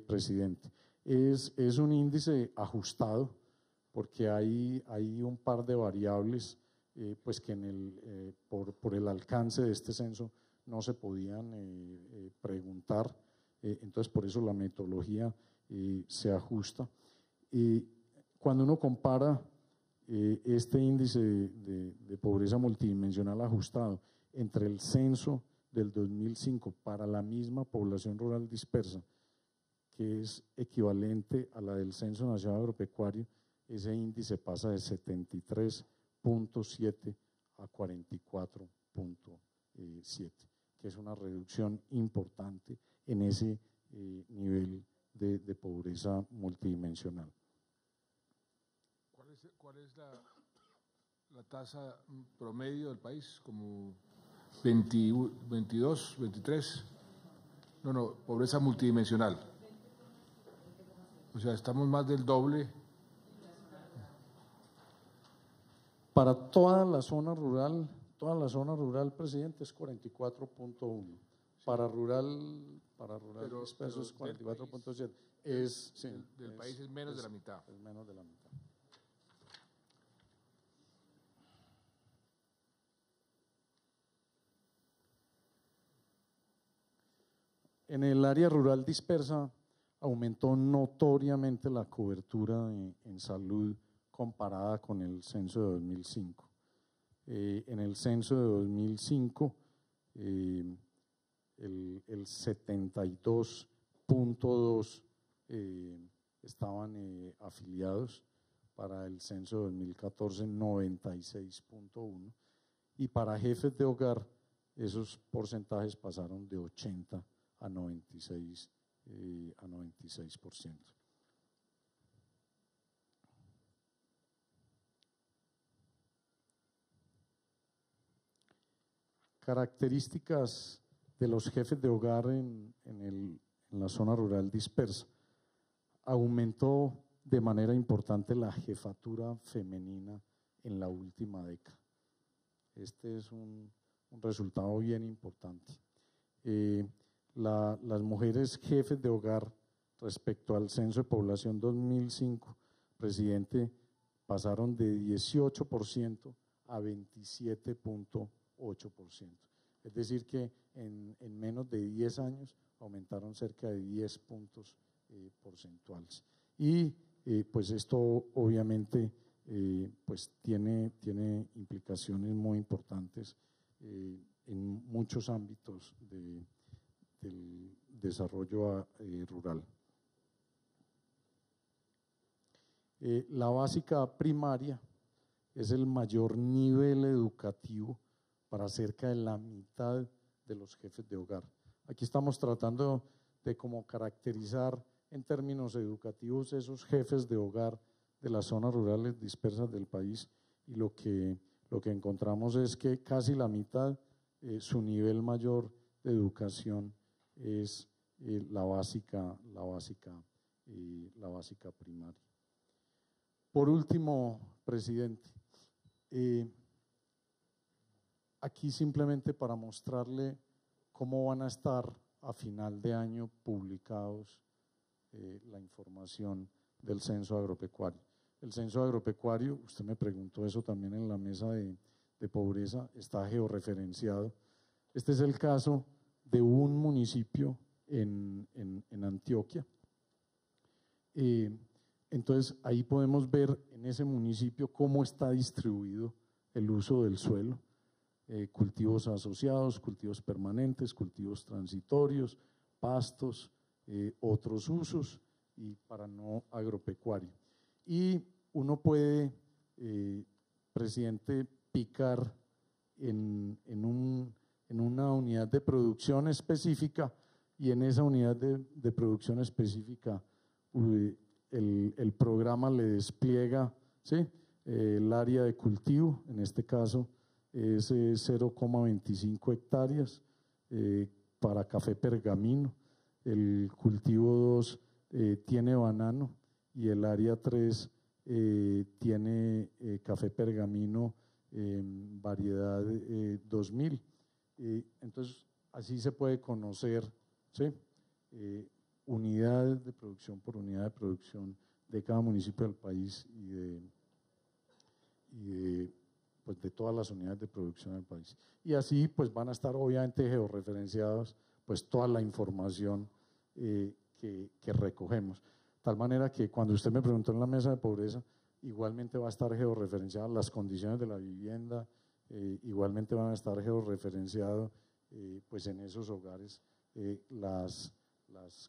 presidente. Es un índice ajustado porque hay un par de variables pues que por el alcance de este censo no se podían preguntar, entonces por eso la metodología se ajusta. Cuando uno compara este índice de pobreza multidimensional ajustado entre el censo del 2005 para la misma población rural dispersa, que es equivalente a la del Censo Nacional Agropecuario, ese índice pasa de 73.7 a 44.7, que es una reducción importante en ese nivel de pobreza multidimensional. ¿Cuál es la tasa promedio del país? ¿Como 22, 23? No, pobreza multidimensional. O sea, estamos más del doble. Para toda la zona rural, presidente, es 44.1. Para rural disperso es 44.7. Del país es menos de la mitad. Es menos de la mitad. En el área rural dispersa aumentó notoriamente la cobertura en salud comparada con el censo de 2005. En el censo de 2005, el 72.2 estaban afiliados, para el censo de 2014 96.1, y para jefes de hogar esos porcentajes pasaron de 80 a 96%. Características de los jefes de hogar en la zona rural dispersa. Aumentó de manera importante la jefatura femenina en la última década. Este es un resultado bien importante. Las mujeres jefes de hogar respecto al censo de población 2005, presidente, pasaron de 18% a 27.8%. Es decir que en menos de 10 años aumentaron cerca de 10 puntos porcentuales. Y pues esto obviamente pues tiene implicaciones muy importantes en muchos ámbitos del desarrollo rural. La básica primaria es el mayor nivel educativo para cerca de la mitad de los jefes de hogar. Aquí estamos tratando de cómo caracterizar en términos educativos esos jefes de hogar de las zonas rurales dispersas del país, y lo que encontramos es que casi la mitad, su nivel mayor de educación es la básica primaria. Por último, presidente, aquí simplemente para mostrarle cómo van a estar a final de año publicados la información del censo agropecuario. El censo agropecuario, usted me preguntó eso también en la mesa de pobreza, está georreferenciado. Este es el caso de un municipio en Antioquia. Entonces ahí podemos ver en ese municipio cómo está distribuido el uso del suelo, cultivos asociados, cultivos permanentes, cultivos transitorios, pastos, otros usos y para no agropecuario. Y uno puede, presidente, picar en una unidad de producción específica, y en esa unidad de producción específica el programa le despliega, ¿sí?, el área de cultivo, en este caso es 0,25 hectáreas para café pergamino, el cultivo 2 tiene banano y el área 3 tiene café pergamino variedad 2000. Entonces así se puede conocer, ¿sí?, unidades de producción por unidad de producción de cada municipio del país y pues de todas las unidades de producción del país. Y así pues van a estar obviamente georreferenciadas pues toda la información que recogemos. De tal manera que cuando usted me preguntó en la mesa de pobreza, igualmente va a estar georreferenciado las condiciones de la vivienda, igualmente van a estar georreferenciados pues en esos hogares las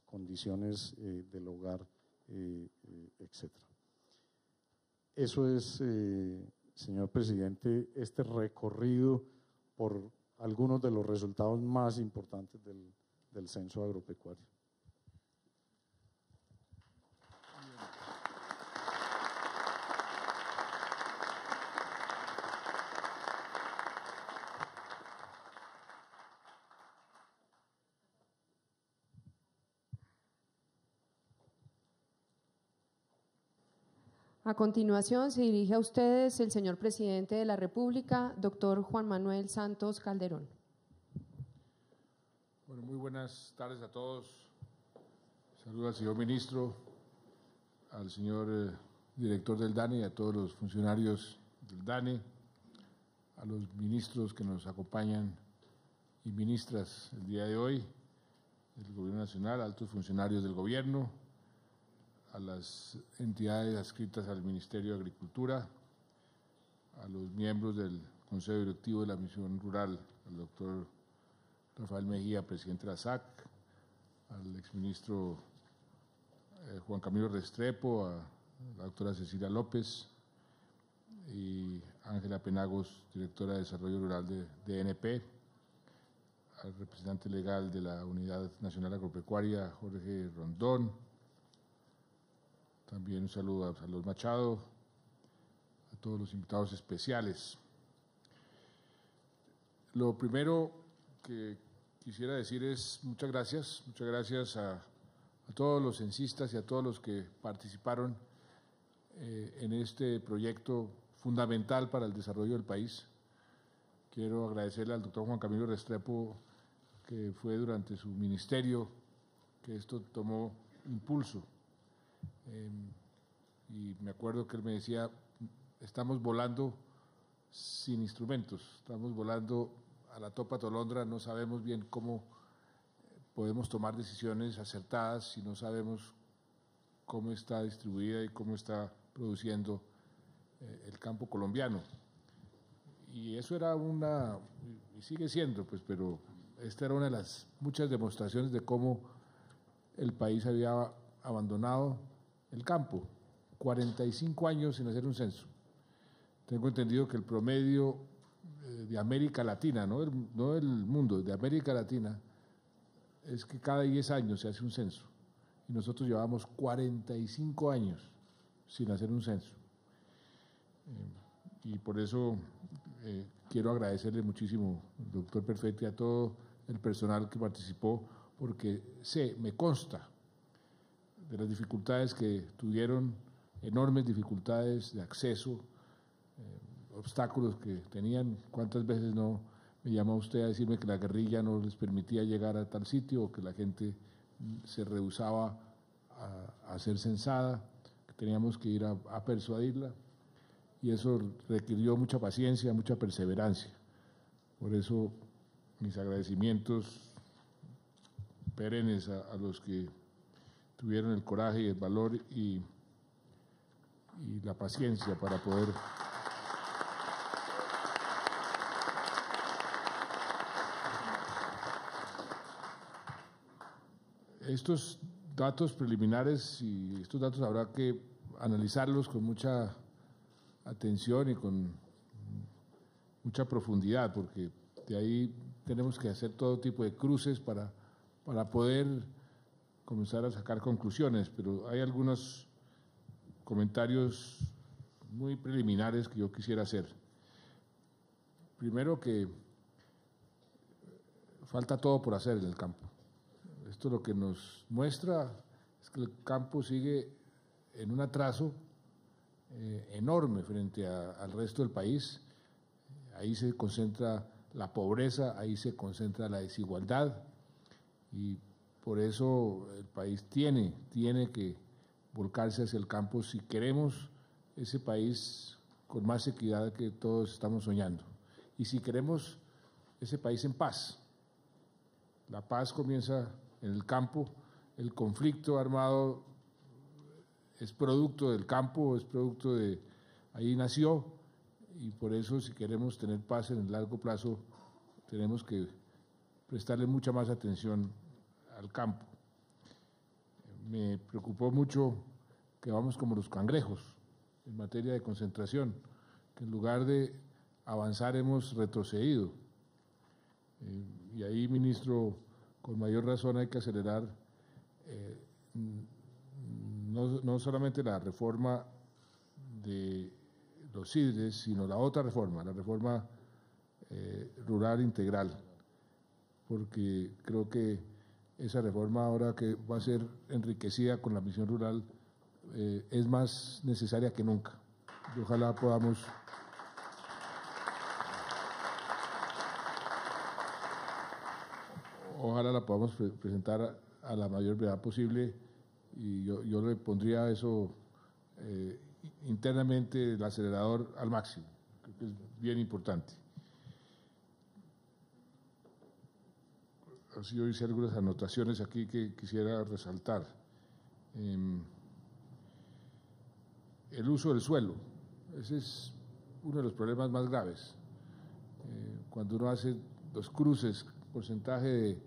condiciones del hogar, etcétera. Eso es, señor presidente, este recorrido por algunos de los resultados más importantes del censo agropecuario. A continuación se dirige a ustedes el señor presidente de la República, doctor Juan Manuel Santos Calderón. Bueno, muy buenas tardes a todos. Saludo al señor ministro, al señor director del DANE y a todos los funcionarios del DANE, a los ministros que nos acompañan y ministras el día de hoy, del Gobierno Nacional, altos funcionarios del Gobierno, a las entidades adscritas al Ministerio de Agricultura, a los miembros del Consejo Directivo de la Misión Rural, al doctor Rafael Mejía, presidente de la SAC, al exministro Juan Camilo Restrepo, a la doctora Cecilia López y Ángela Penagos, directora de Desarrollo Rural de DNP, al representante legal de la Unidad Nacional Agropecuaria, Jorge Rondón. También un saludo a Salud Machado, a todos los invitados especiales. Lo primero que quisiera decir es muchas gracias a todos los censistas y a todos los que participaron en este proyecto fundamental para el desarrollo del país. Quiero agradecerle al doctor Juan Camilo Restrepo, que fue durante su ministerio que esto tomó impulso. Y me acuerdo que él me decía, estamos volando sin instrumentos, estamos volando a la topa tolondra, no sabemos bien cómo podemos tomar decisiones acertadas si no sabemos cómo está distribuida y cómo está produciendo el campo colombiano. Y eso era y sigue siendo, pues, pero esta era una de las muchas demostraciones de cómo el país había abandonado el campo, 45 años sin hacer un censo. Tengo entendido que el promedio de América Latina, no del mundo, de América Latina, es que cada 10 años se hace un censo. Y nosotros llevamos 45 años sin hacer un censo. Y por eso quiero agradecerle muchísimo, doctor Perfetti, a todo el personal que participó, porque me consta de las dificultades que tuvieron, enormes dificultades de acceso, obstáculos que tenían. ¿Cuántas veces no me llama usted a decirme que la guerrilla no les permitía llegar a tal sitio o que la gente se rehusaba a ser censada, que teníamos que ir a persuadirla? Y eso requirió mucha paciencia, mucha perseverancia. Por eso mis agradecimientos perennes a los que tuvieron el coraje y el valor y la paciencia para poder estos datos preliminares, y estos datos habrá que analizarlos con mucha atención y con mucha profundidad, porque de ahí tenemos que hacer todo tipo de cruces para poder comenzar a sacar conclusiones, pero hay algunos comentarios muy preliminares que yo quisiera hacer. Primero, que falta todo por hacer en el campo. Esto lo que nos muestra es que el campo sigue en un atraso enorme frente al resto del país. Ahí se concentra la pobreza, ahí se concentra la desigualdad, y por eso el país tiene que volcarse hacia el campo si queremos ese país con más equidad que todos estamos soñando, y si queremos ese país en paz. La paz comienza en el campo. El conflicto armado es producto del campo, es producto de, ahí nació, y por eso si queremos tener paz en el largo plazo tenemos que prestarle mucha más atención al campo. Me preocupó mucho que vamos como los cangrejos en materia de concentración, que en lugar de avanzar hemos retrocedido. Y ahí, ministro, con mayor razón hay que acelerar no solamente la reforma de los CIDRES, sino la otra reforma, la reforma rural integral, porque creo que esa reforma ahora que va a ser enriquecida con la misión rural es más necesaria que nunca. Y ojalá podamos la podamos presentar a la mayor brevedad posible, y yo le pondría eso internamente, el acelerador al máximo. Creo que es bien importante. Así yo hice algunas anotaciones aquí que quisiera resaltar. El uso del suelo, ese es uno de los problemas más graves. Cuando uno hace los cruces, porcentaje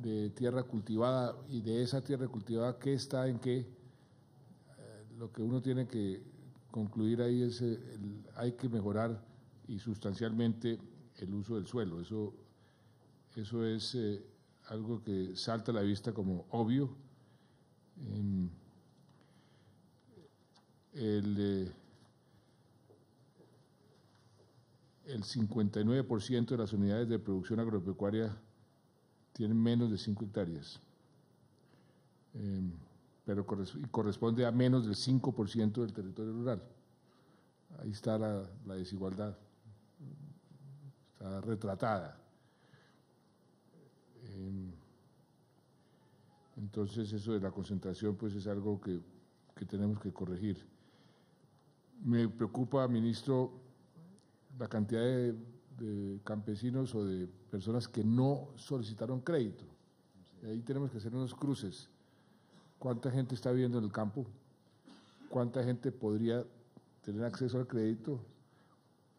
de tierra cultivada, y de esa tierra cultivada qué está en qué, lo que uno tiene que concluir ahí es hay que mejorar y sustancialmente el uso del suelo. Eso es algo que salta a la vista como obvio. El 59% de las unidades de producción agropecuaria tienen menos de 5 hectáreas, pero corresponde a menos del 5% del territorio rural. Ahí está la desigualdad, está retratada. Entonces eso de la concentración pues es algo que tenemos que corregir. Me preocupa, ministro, la cantidad de campesinos o de personas que no solicitaron crédito. Ahí tenemos que hacer unos cruces. ¿Cuánta gente está viviendo en el campo? ¿Cuánta gente podría tener acceso al crédito?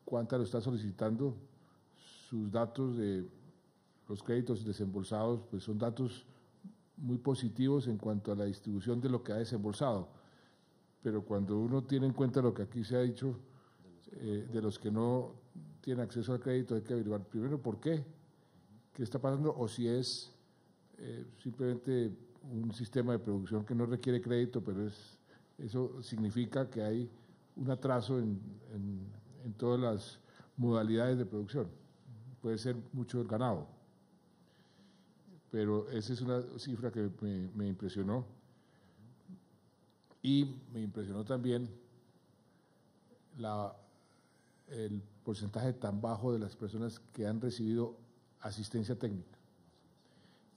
¿Cuánta lo está solicitando? Sus datos de los créditos desembolsados pues son datos muy positivos en cuanto a la distribución de lo que ha desembolsado, pero cuando uno tiene en cuenta lo que aquí se ha dicho, de los que no tienen acceso al crédito, hay que averiguar primero por qué está pasando, o si es simplemente un sistema de producción que no requiere crédito, pero eso significa que hay un atraso en todas las modalidades de producción. Puede ser mucho el ganado, pero esa es una cifra que me impresionó. Y me impresionó también el porcentaje tan bajo de las personas que han recibido asistencia técnica.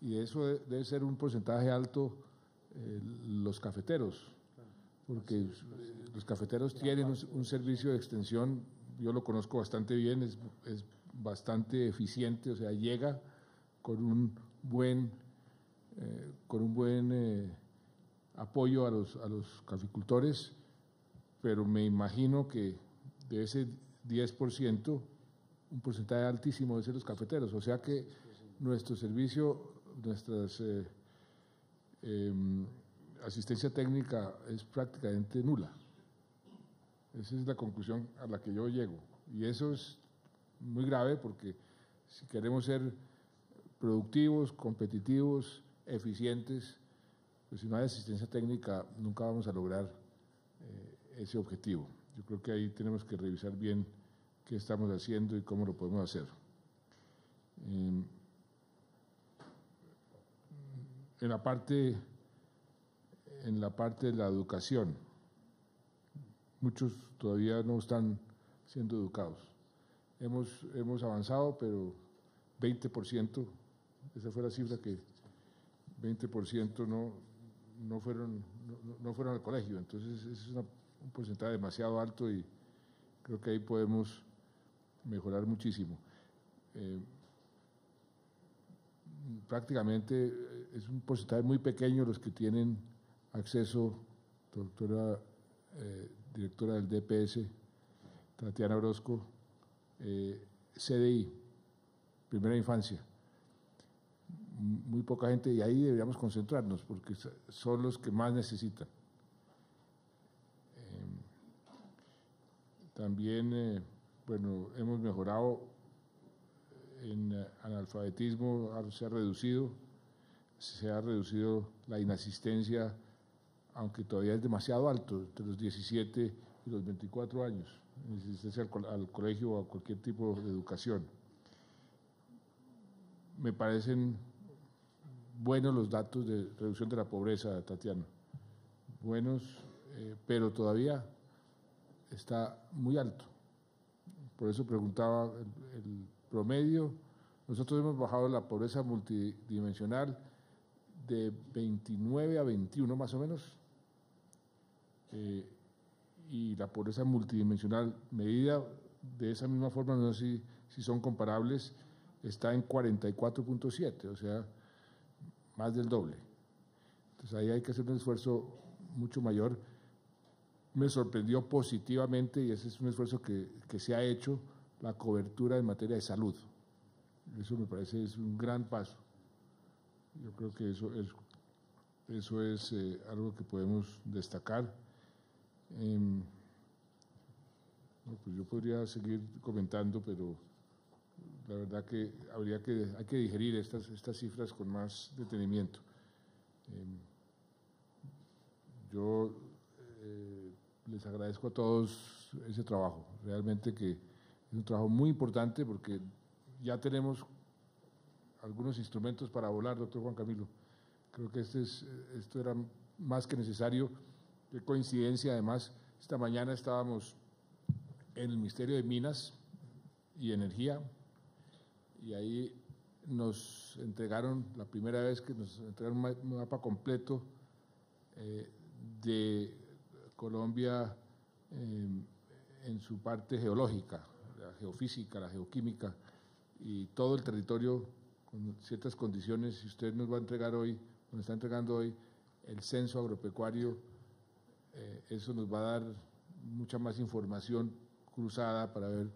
Y eso debe ser un porcentaje alto los cafeteros, porque los cafeteros tienen un servicio de extensión, yo lo conozco bastante bien, es bastante eficiente, o sea, llega con un buen apoyo a los caficultores, pero me imagino que de ese 10%, un porcentaje altísimo debe ser los cafeteros, o sea que nuestro servicio, nuestra asistencia técnica es prácticamente nula. Esa es la conclusión a la que yo llego, y eso es muy grave, porque si queremos ser productivos, competitivos, eficientes, pues si no hay asistencia técnica nunca vamos a lograr ese objetivo. Yo creo que ahí tenemos que revisar bien qué estamos haciendo y cómo lo podemos hacer. En la parte de la educación, muchos todavía no están siendo educados. Hemos avanzado, pero 20%, esa fue la cifra, que 20% no fueron al colegio. Entonces es un porcentaje demasiado alto, y creo que ahí podemos mejorar muchísimo. Prácticamente es un porcentaje muy pequeño los que tienen acceso doctora directora del DPS, Tatiana Orozco, CDI, primera infancia. Muy poca gente, y ahí deberíamos concentrarnos porque son los que más necesitan. También, bueno, hemos mejorado en analfabetismo, se ha reducido la inasistencia, aunque todavía es demasiado alto, entre los 17 y los 24 años, inasistencia al colegio o a cualquier tipo de educación. Me parecen buenos los datos de reducción de la pobreza, Tatiana, buenos, pero todavía está muy alto. Por eso preguntaba el promedio. Nosotros hemos bajado la pobreza multidimensional de 29 a 21 más o menos, y la pobreza multidimensional medida de esa misma forma, no sé si son comparables, está en 44.7, o sea, más del doble. Entonces ahí hay que hacer un esfuerzo mucho mayor. Me sorprendió positivamente, y ese es un esfuerzo que se ha hecho, la cobertura en materia de salud. Eso me parece es un gran paso. Yo creo que eso es algo que podemos destacar. Pues yo podría seguir comentando, pero la verdad que hay que digerir estas cifras con más detenimiento. Yo les agradezco a todos ese trabajo, realmente que es un trabajo muy importante porque ya tenemos algunos instrumentos para volar, doctor Juan Camilo. Creo que esto era más que necesario. Qué coincidencia, además, esta mañana estábamos en el Ministerio de Minas y Energía, y ahí nos entregaron, la primera vez que nos entregaron un mapa completo de Colombia en su parte geológica, la geofísica, la geoquímica y todo el territorio con ciertas condiciones. Si usted nos va a entregar hoy, nos está entregando hoy el censo agropecuario, eso nos va a dar mucha más información cruzada para ver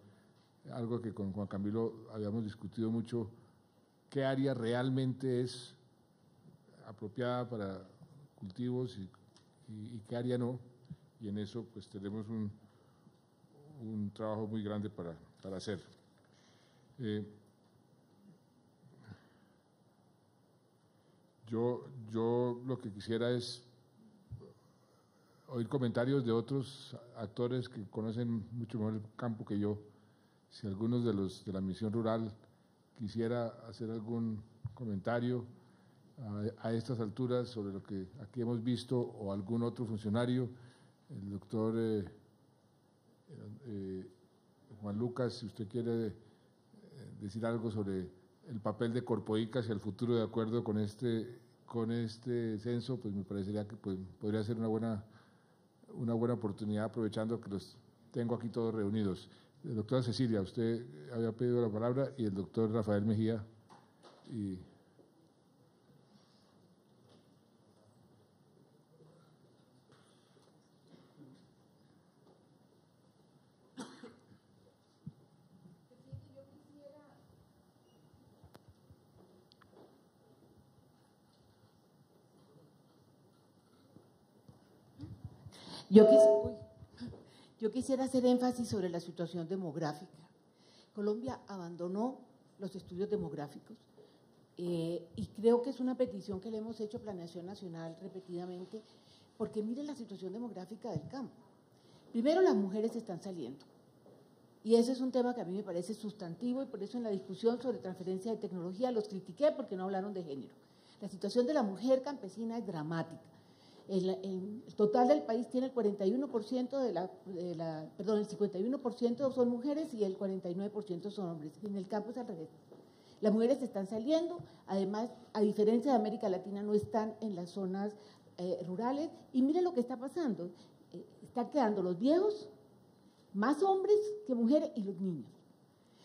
algo que con Juan Camilo habíamos discutido mucho, qué área realmente es apropiada para cultivos y qué área no, y en eso pues tenemos un trabajo muy grande para hacer. Yo lo que quisiera es oír comentarios de otros actores que conocen mucho mejor el campo que yo. Si algunos de la misión rural quisiera hacer algún comentario a estas alturas sobre lo que aquí hemos visto, o algún otro funcionario, el doctor Juan Lucas, si usted quiere decir algo sobre el papel de Corpoica hacia el futuro de acuerdo con este censo, pues me parecería que podría ser una buena oportunidad, aprovechando que los tengo aquí todos reunidos. Doctora Cecilia, usted había pedido la palabra, y el doctor Rafael Mejía. Yo quisiera hacer énfasis sobre la situación demográfica. Colombia abandonó los estudios demográficos y creo que es una petición que le hemos hecho a Planeación Nacional repetidamente, porque mire la situación demográfica del campo. Primero, las mujeres están saliendo, y ese es un tema que a mí me parece sustantivo, y por eso en la discusión sobre transferencia de tecnología los critiqué porque no hablaron de género. La situación de la mujer campesina es dramática. El total del país tiene el 41% el 51% son mujeres y el 49% son hombres. En el campo es al revés. Las mujeres están saliendo, además, a diferencia de América Latina, no están en las zonas rurales. Y mire lo que está pasando. Están quedando los viejos, más hombres que mujeres, y los niños.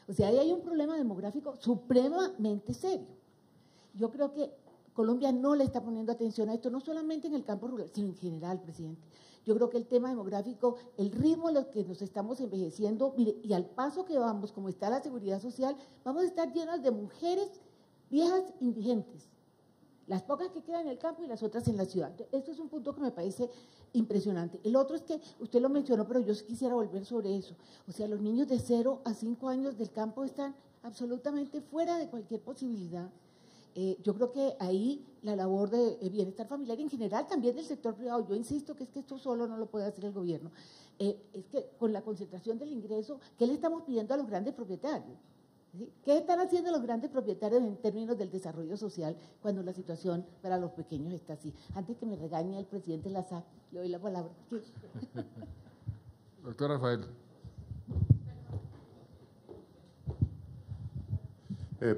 O sea, ahí hay un problema demográfico supremamente serio. Yo creo que Colombia no le está poniendo atención a esto, no solamente en el campo rural, sino en general, presidente. Yo creo que el tema demográfico, el ritmo en el que nos estamos envejeciendo, mire, y al paso que vamos, como está la seguridad social, vamos a estar llenos de mujeres viejas indigentes. Las pocas que quedan en el campo y las otras en la ciudad. Esto es un punto que me parece impresionante. El otro es que, usted lo mencionó, pero yo quisiera volver sobre eso. O sea, los niños de 0 a 5 años del campo están absolutamente fuera de cualquier posibilidad. Yo creo que ahí la labor de bienestar familiar en general, también del sector privado, yo insisto que es que esto solo no lo puede hacer el gobierno, es que con la concentración del ingreso, ¿qué le estamos pidiendo a los grandes propietarios? ¿Sí? ¿Qué están haciendo los grandes propietarios en términos del desarrollo social cuando la situación para los pequeños está así? Antes que me regañe el presidente Lazar, le doy la palabra. Doctor Rafael.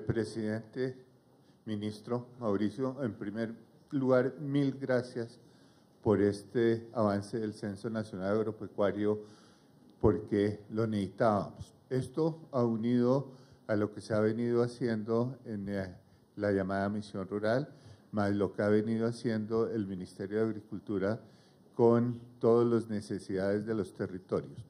Presidente, ministro Mauricio, en primer lugar, mil gracias por este avance del Censo Nacional Agropecuario, porque lo necesitábamos. Esto ha unido a lo que se ha venido haciendo en la llamada Misión Rural, más lo que ha venido haciendo el Ministerio de Agricultura con todas las necesidades de los territorios.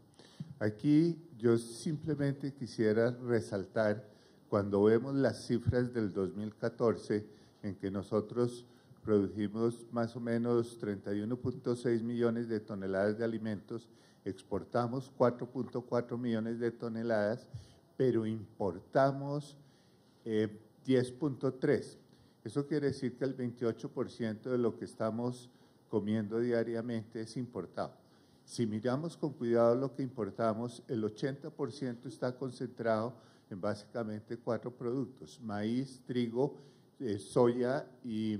Aquí yo simplemente quisiera resaltar, cuando vemos las cifras del 2014, en que nosotros produjimos más o menos 31.6 millones de toneladas de alimentos, exportamos 4.4 millones de toneladas, pero importamos 10.3. Eso quiere decir que el 28% de lo que estamos comiendo diariamente es importado. Si miramos con cuidado lo que importamos, el 80% está concentrado en básicamente 4 productos: maíz, trigo, soya y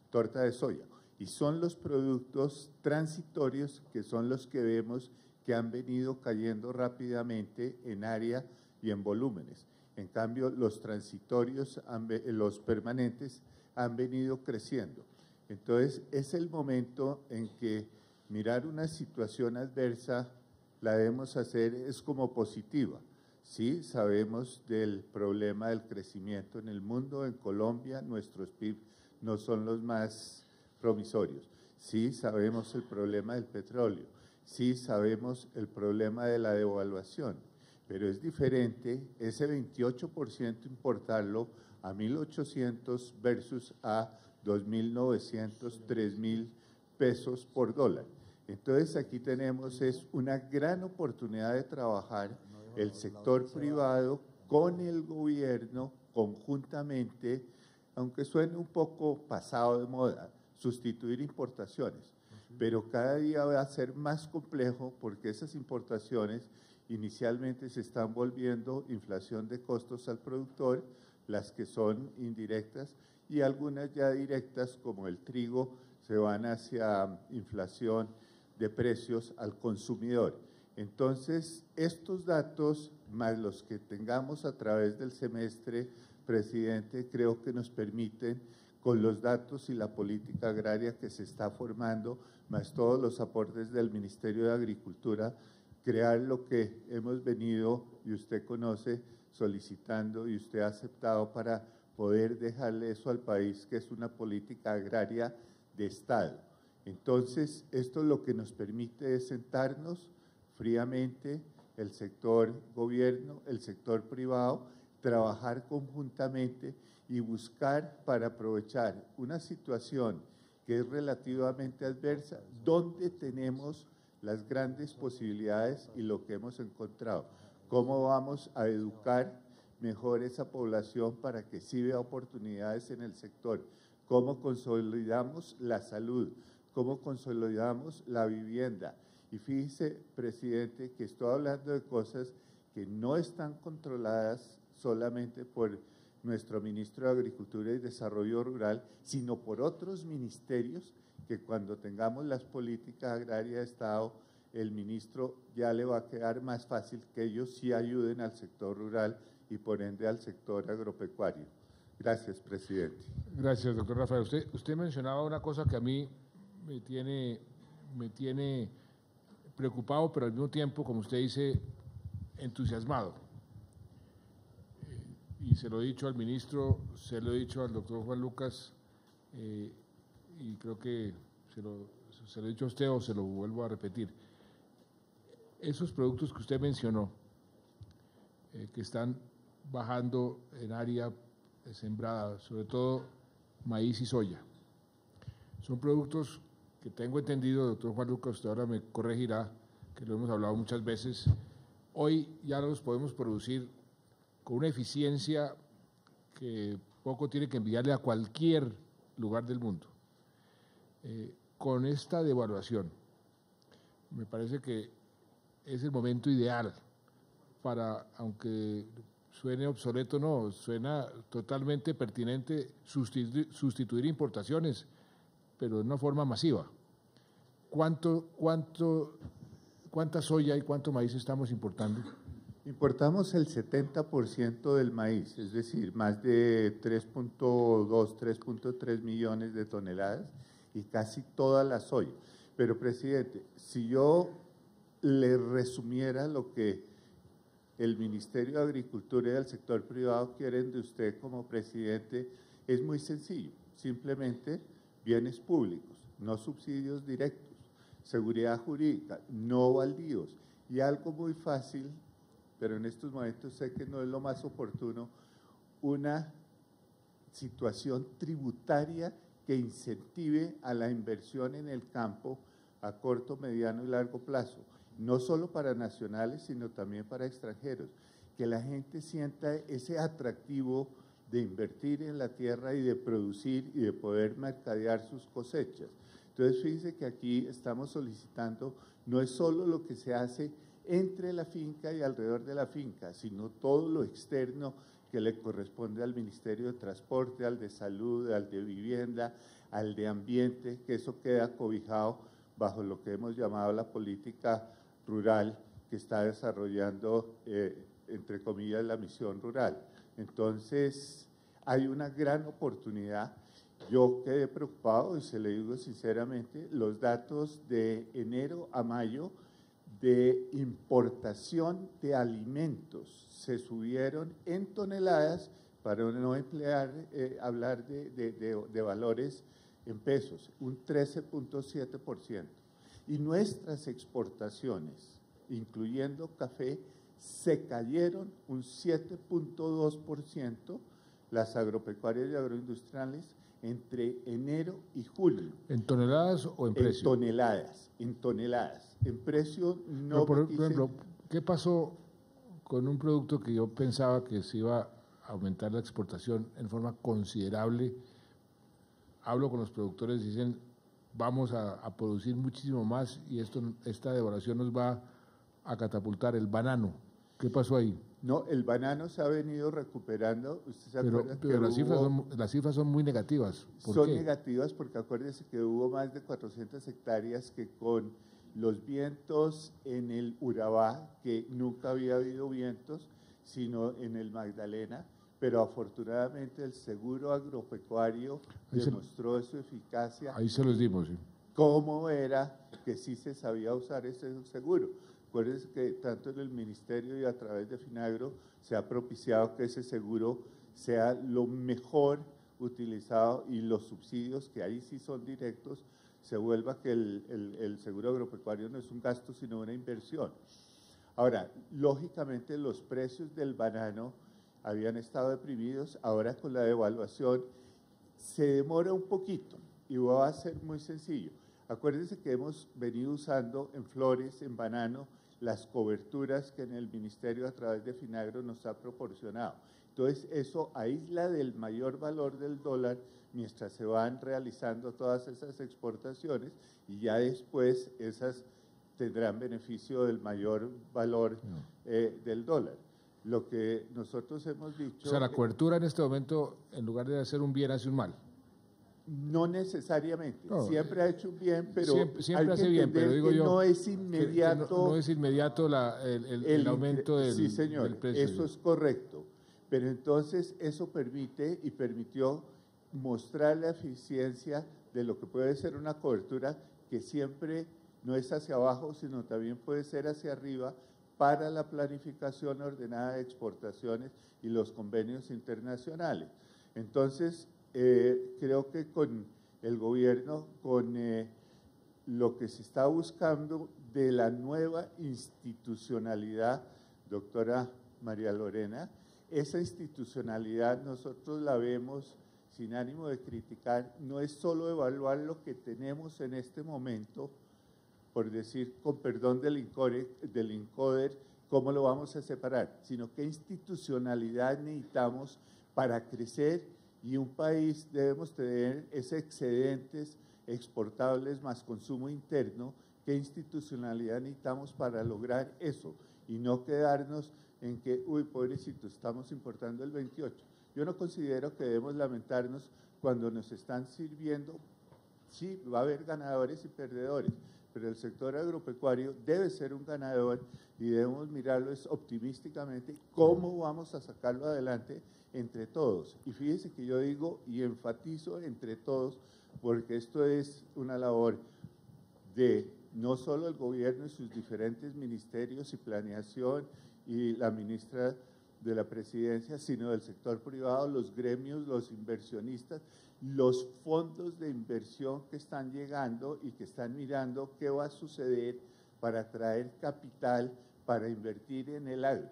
torta de soya. Y son los productos transitorios que son los que vemos que han venido cayendo rápidamente en área y en volúmenes. En cambio, los transitorios, los permanentes, han venido creciendo. Entonces, es el momento en que mirar una situación adversa la debemos hacer es como positiva. Sí, sabemos del problema del crecimiento en el mundo, en Colombia, nuestros PIB no son los más promisorios. Sí, sabemos el problema del petróleo, sí sabemos el problema de la devaluación, pero es diferente ese 28% importarlo a 1.800 versus a 2.900, 3.000 pesos por dólar. Entonces aquí tenemos una gran oportunidad de trabajar el sector privado con el gobierno conjuntamente, aunque suene un poco pasado de moda, sustituir importaciones, pero cada día va a ser más complejo porque esas importaciones inicialmente se están volviendo inflación de costos al productor, las que son indirectas, y algunas ya directas como el trigo se van hacia inflación de precios al consumidor. Entonces, estos datos, más los que tengamos a través del semestre, presidente, creo que nos permiten, con los datos y la política agraria que se está formando, más todos los aportes del Ministerio de Agricultura, crear lo que hemos venido, y usted conoce, solicitando y usted ha aceptado para poder dejarle eso al país, que es una política agraria de Estado. Entonces, esto lo que nos permite es sentarnos fríamente, el sector gobierno, el sector privado, trabajar conjuntamente y buscar para aprovechar una situación que es relativamente adversa, donde tenemos las grandes posibilidades y lo que hemos encontrado. ¿Cómo vamos a educar mejor esa población para que sí vea oportunidades en el sector? ¿Cómo consolidamos la salud? ¿Cómo consolidamos la vivienda? Y fíjese, presidente, que estoy hablando de cosas que no están controladas solamente por nuestro ministro de Agricultura y Desarrollo Rural, sino por otros ministerios que cuando tengamos las políticas agrarias de Estado, el ministro ya le va a quedar más fácil que ellos sí ayuden al sector rural y por ende al sector agropecuario. Gracias, presidente. Gracias, doctor Rafael. Usted mencionaba una cosa que a mí me tiene preocupado, pero al mismo tiempo, como usted dice, entusiasmado. Y se lo he dicho al ministro, se lo he dicho al doctor Juan Lucas, y creo que se lo he dicho a usted o se lo vuelvo a repetir. Esos productos que usted mencionó, que están bajando en área sembrada, sobre todo maíz y soya, son productos que tengo entendido, doctor Juan Lucas, usted ahora me corregirá, que lo hemos hablado muchas veces, hoy ya los podemos producir con una eficiencia que poco tiene que enviarle a cualquier lugar del mundo. Con esta devaluación, me parece que es el momento ideal para, aunque suene obsoleto, no, suena totalmente pertinente sustituir importaciones, pero de una forma masiva. ¿Cuánta soya y cuánto maíz estamos importando? Importamos el 70% del maíz, es decir, más de 3.2, 3.3 millones de toneladas y casi toda la soya. Pero, presidente, si yo le resumiera lo que el Ministerio de Agricultura y el sector privado quieren de usted como presidente, es muy sencillo, simplemente bienes públicos, no subsidios directos, seguridad jurídica, no baldíos, y algo muy fácil, pero en estos momentos sé que no es lo más oportuno, una situación tributaria que incentive a la inversión en el campo a corto, mediano y largo plazo, no solo para nacionales, sino también para extranjeros, que la gente sienta ese atractivo de invertir en la tierra y de producir y de poder mercadear sus cosechas. Entonces, fíjense que aquí estamos solicitando, no es solo lo que se hace entre la finca y alrededor de la finca, sino todo lo externo que le corresponde al Ministerio de Transporte, al de Salud, al de Vivienda, al de Ambiente, que eso queda cobijado bajo lo que hemos llamado la política rural que está desarrollando, entre comillas, la misión rural. Entonces, hay una gran oportunidad. Yo quedé preocupado, y se lo digo sinceramente, los datos de enero a mayo de importación de alimentos se subieron en toneladas, para no hablar de valores en pesos, un 13.7%. Y nuestras exportaciones, incluyendo café, se cayeron un 7.2%, las agropecuarias y agroindustriales, entre enero y julio. ¿En toneladas o en precio? En toneladas. En precio no. Por ejemplo, ¿qué pasó con un producto que yo pensaba que se iba a aumentar la exportación en forma considerable? Hablo con los productores y dicen, vamos a producir muchísimo más y esta devaluación nos va a catapultar. El banano, ¿qué pasó ahí? No, el banano se ha venido recuperando. ¿Usted se acuerda pero las cifras son muy negativas. Son negativas porque acuérdese que hubo más de 400 hectáreas que con los vientos en el Urabá, que nunca había habido vientos, sino en el Magdalena, pero afortunadamente el seguro agropecuario demostró su eficacia. Ahí se los dimos, sí. ¿Cómo era que sí se sabía usar ese seguro? Acuérdense que tanto en el Ministerio y a través de Finagro se ha propiciado que ese seguro sea lo mejor utilizado y los subsidios, que ahí sí son directos, se vuelva que el seguro agropecuario no es un gasto sino una inversión. Ahora, lógicamente los precios del banano habían estado deprimidos, ahora con la devaluación se demora un poquito y va a ser muy sencillo. Acuérdense que hemos venido usando en flores, en banano, las coberturas que en el Ministerio a través de Finagro nos ha proporcionado. Entonces, eso aísla del mayor valor del dólar mientras se van realizando todas esas exportaciones y ya después esas tendrán beneficio del mayor valor del dólar. Lo que nosotros hemos dicho… O sea, la cobertura en este momento, en lugar de hacer un bien, hace un mal. No necesariamente, no, siempre ha hecho un bien, pero siempre hace bien, pero digo yo, no es inmediato. No es inmediato el aumento del, sí, señor, del precio. Eso es correcto, pero entonces eso permite y permitió mostrar la eficiencia de lo que puede ser una cobertura que siempre no es hacia abajo, sino también puede ser hacia arriba para la planificación ordenada de exportaciones y los convenios internacionales. Entonces, creo que con el gobierno, con lo que se está buscando de la nueva institucionalidad, doctora María Lorena, esa institucionalidad nosotros la vemos sin ánimo de criticar, no es solo evaluar lo que tenemos en este momento, por decir, con perdón del INCODER, cómo lo vamos a separar, sino qué institucionalidad necesitamos para crecer, y un país debemos tener esos excedentes exportables más consumo interno, qué institucionalidad necesitamos para lograr eso, y no quedarnos en que, uy, pobrecito, estamos importando el 28. Yo no considero que debemos lamentarnos cuando nos están sirviendo. Sí, va a haber ganadores y perdedores, pero el sector agropecuario debe ser un ganador y debemos mirarlo optimísticamente, cómo vamos a sacarlo adelante entre todos. Y fíjese que yo digo y enfatizo entre todos, porque esto es una labor de no solo el gobierno y sus diferentes ministerios y planeación y la ministra de la presidencia, sino del sector privado, los gremios, los inversionistas, los fondos de inversión que están llegando y que están mirando qué va a suceder para traer capital para invertir en el agro.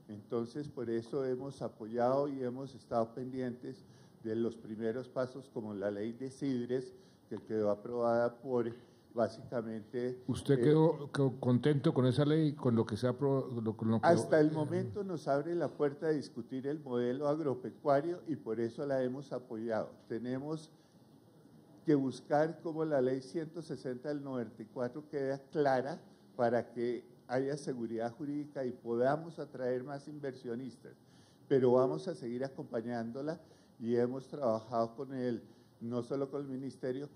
Entonces, por eso hemos apoyado y hemos estado pendientes de los primeros pasos, como la ley de CIDRES, que quedó aprobada por básicamente… ¿Usted quedó contento con esa ley, con lo que se ha aprobado? Hasta el momento nos abre la puerta de discutir el modelo agropecuario y por eso la hemos apoyado. Tenemos que buscar cómo la ley 160 del 94 queda clara para que haya seguridad jurídica y podamos atraer más inversionistas, pero vamos a seguir acompañándola y hemos trabajado con él, no solo con el ministerio,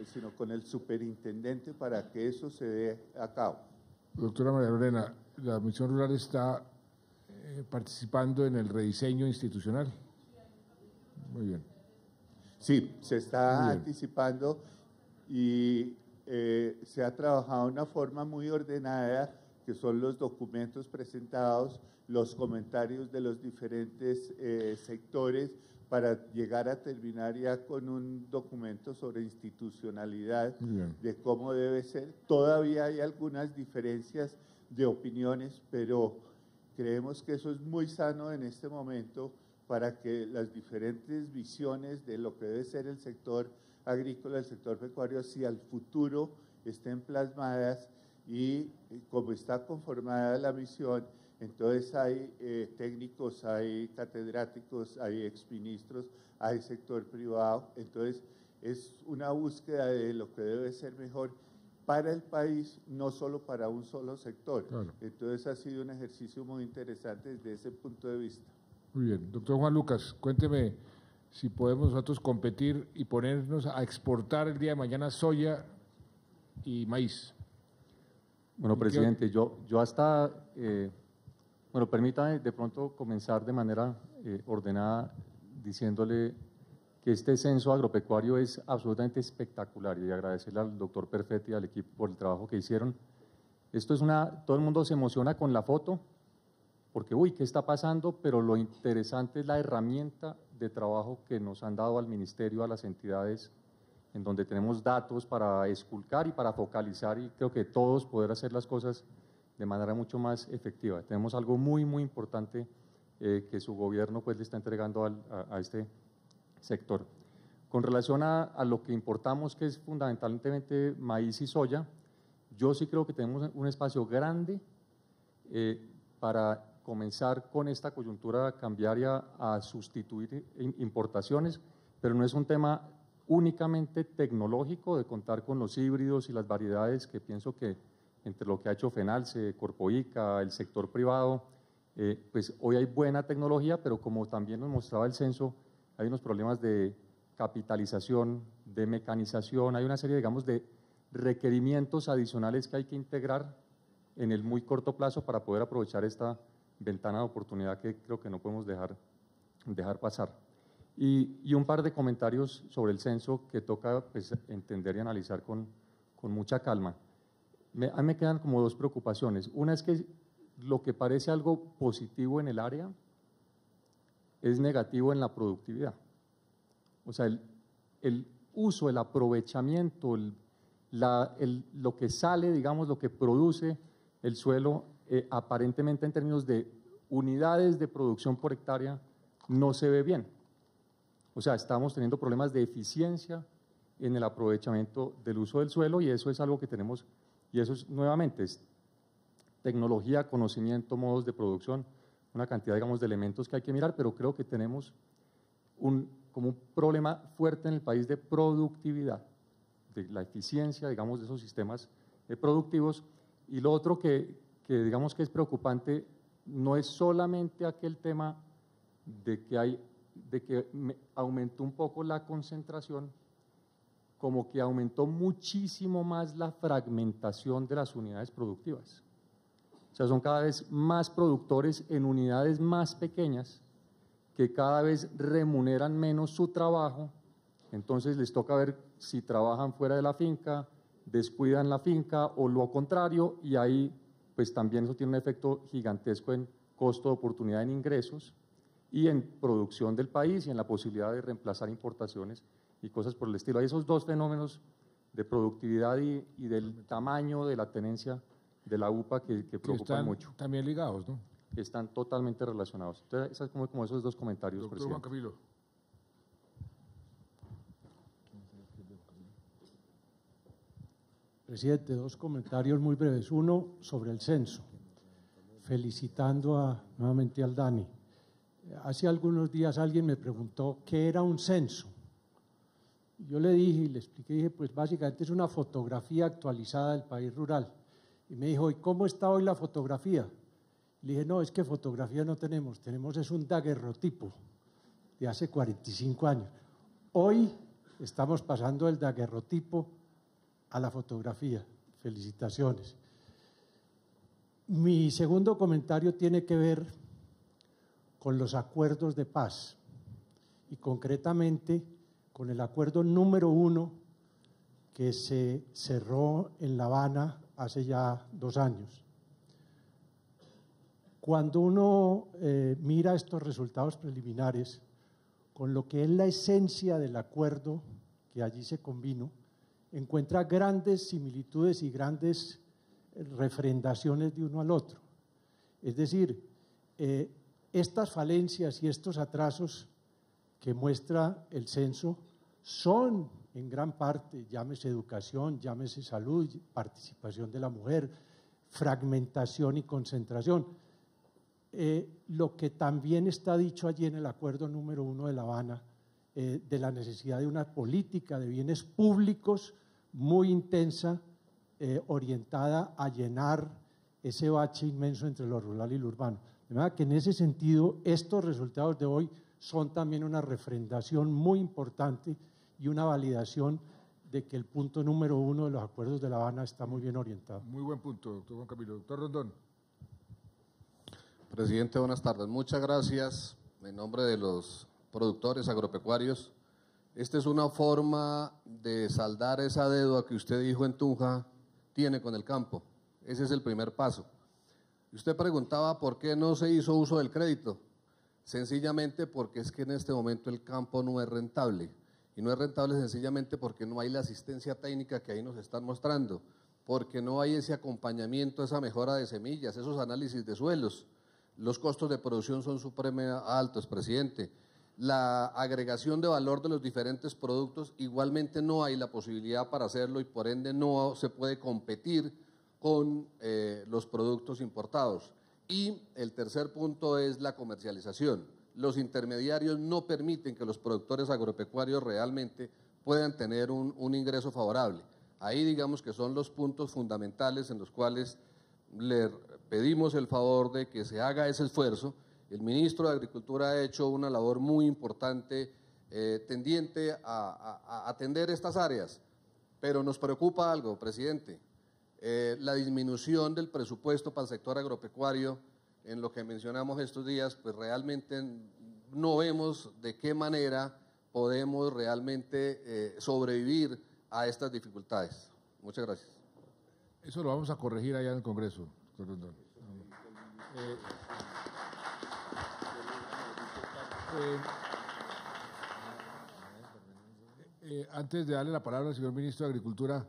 sino con el superintendente para que eso se dé a cabo. Doctora María Lorena, ¿la Misión Rural está participando en el rediseño institucional? Muy bien. Sí, se está anticipando y se ha trabajado de una forma muy ordenada, que son los documentos presentados, los comentarios de los diferentes sectores, para llegar a terminar ya con un documento sobre institucionalidad de cómo debe ser. Todavía hay algunas diferencias de opiniones, pero creemos que eso es muy sano en este momento para que las diferentes visiones de lo que debe ser el sector agrícola, el sector pecuario, hacia el futuro estén plasmadas y como está conformada la misión, entonces hay técnicos, hay catedráticos, hay exministros, hay sector privado, entonces es una búsqueda de lo que debe ser mejor para el país, no solo para un solo sector. Claro. Entonces ha sido un ejercicio muy interesante desde ese punto de vista. Muy bien. Doctor Juan Lucas, cuénteme si podemos nosotros competir y ponernos a exportar el día de mañana soya y maíz. Bueno, presidente, yo hasta… bueno, permítame de pronto comenzar de manera ordenada diciéndole que este censo agropecuario es absolutamente espectacular y agradecerle al doctor Perfetti y al equipo por el trabajo que hicieron. Esto es todo el mundo se emociona con la foto porque, uy, ¿qué está pasando? Pero lo interesante es la herramienta de trabajo que nos han dado al ministerio, a las entidades, en donde tenemos datos para esculcar y para focalizar y creo que todos poder hacer las cosas de manera mucho más efectiva. Tenemos algo muy, muy importante que su gobierno pues le está entregando a este sector. Con relación a lo que importamos, que es fundamentalmente maíz y soya, yo sí creo que tenemos un espacio grande para comenzar con esta coyuntura cambiaria a sustituir importaciones, pero no es un tema únicamente tecnológico de contar con los híbridos y las variedades que pienso que entre lo que ha hecho FENALCE, Corpoica, el sector privado, pues hoy hay buena tecnología, pero como también nos mostraba el censo, hay unos problemas de capitalización, de mecanización, hay una serie, digamos, de requerimientos adicionales que hay que integrar en el muy corto plazo para poder aprovechar esta ventana de oportunidad que creo que no podemos dejar pasar. Y un par de comentarios sobre el censo que toca pues, entender y analizar con mucha calma. A mí me quedan como dos preocupaciones. Una es que lo que parece algo positivo en el área es negativo en la productividad. O sea, el uso, el aprovechamiento, lo que sale, digamos, lo que produce el suelo, aparentemente en términos de unidades de producción por hectárea, no se ve bien. O sea, estamos teniendo problemas de eficiencia en el aprovechamiento del uso del suelo y eso es algo que tenemos, y eso es nuevamente es tecnología, conocimiento, modos de producción, una cantidad, digamos, de elementos que hay que mirar, pero creo que tenemos como un problema fuerte en el país de productividad, de la eficiencia, digamos, de esos sistemas productivos. Y lo otro que digamos que es preocupante no es solamente aquel tema de que aumentó un poco la concentración, como que aumentó muchísimo más la fragmentación de las unidades productivas. O sea, son cada vez más productores en unidades más pequeñas que cada vez remuneran menos su trabajo, entonces les toca ver si trabajan fuera de la finca, descuidan la finca o lo contrario, y ahí pues también eso tiene un efecto gigantesco en costo de oportunidad en ingresos y en producción del país y en la posibilidad de reemplazar importaciones y cosas por el estilo. Hay esos dos fenómenos de productividad y del tamaño de la tenencia de la UPA que preocupan están mucho. También ligados, ¿no? Están totalmente relacionados. Entonces, es como esos dos comentarios, Doctor presidente. Juan Camilo. Presidente, dos comentarios muy breves. Uno, sobre el censo, felicitando nuevamente al Dani. Hace algunos días alguien me preguntó qué era un censo. Yo le dije y le expliqué, dije, pues básicamente es una fotografía actualizada del país rural. Y me dijo, ¿y cómo está hoy la fotografía? Le dije, no, es que fotografía no tenemos es un daguerrotipo de hace 45 años. Hoy estamos pasando del daguerrotipo a la fotografía. Felicitaciones. Mi segundo comentario tiene que ver con los acuerdos de paz y concretamente con el acuerdo número 1 que se cerró en La Habana hace ya 2 años. Cuando uno mira estos resultados preliminares, con lo que es la esencia del acuerdo que allí se convino, encuentra grandes similitudes y grandes refrendaciones de uno al otro. Es decir, estas falencias y estos atrasos que muestra el censo son en gran parte, llámese educación, llámese salud, participación de la mujer, fragmentación y concentración. Lo que también está dicho allí en el acuerdo número 1 de La Habana, de la necesidad de una política de bienes públicos muy intensa, orientada a llenar ese bache inmenso entre lo rural y lo urbano. De manera que en ese sentido, estos resultados de hoy son también una refrendación muy importante y una validación de que el punto número 1 de los acuerdos de La Habana está muy bien orientado. Muy buen punto, doctor Juan Camilo. Doctor Rondón. Presidente, buenas tardes. Muchas gracias en nombre de los productores agropecuarios. Esta es una forma de saldar esa deuda que usted dijo en Tunja tiene con el campo. Ese es el primer paso. Usted preguntaba por qué no se hizo uso del crédito. Sencillamente porque es que en este momento el campo no es rentable. Y no es rentable sencillamente porque no hay la asistencia técnica que ahí nos están mostrando, porque no hay ese acompañamiento, esa mejora de semillas, esos análisis de suelos. Los costos de producción son supremamente altos, presidente. La agregación de valor de los diferentes productos, igualmente no hay la posibilidad para hacerlo y por ende no se puede competir con los productos importados. Y el tercer punto es la comercialización. Los intermediarios no permiten que los productores agropecuarios realmente puedan tener un ingreso favorable. Ahí digamos que son los puntos fundamentales en los cuales le pedimos el favor de que se haga ese esfuerzo. El ministro de Agricultura ha hecho una labor muy importante tendiente a atender estas áreas, pero nos preocupa algo, presidente, la disminución del presupuesto para el sector agropecuario en lo que mencionamos estos días, pues realmente no vemos de qué manera podemos realmente sobrevivir a estas dificultades. Muchas gracias. Eso lo vamos a corregir allá en el Congreso, doctor Rondón. Antes de darle la palabra al señor ministro de Agricultura,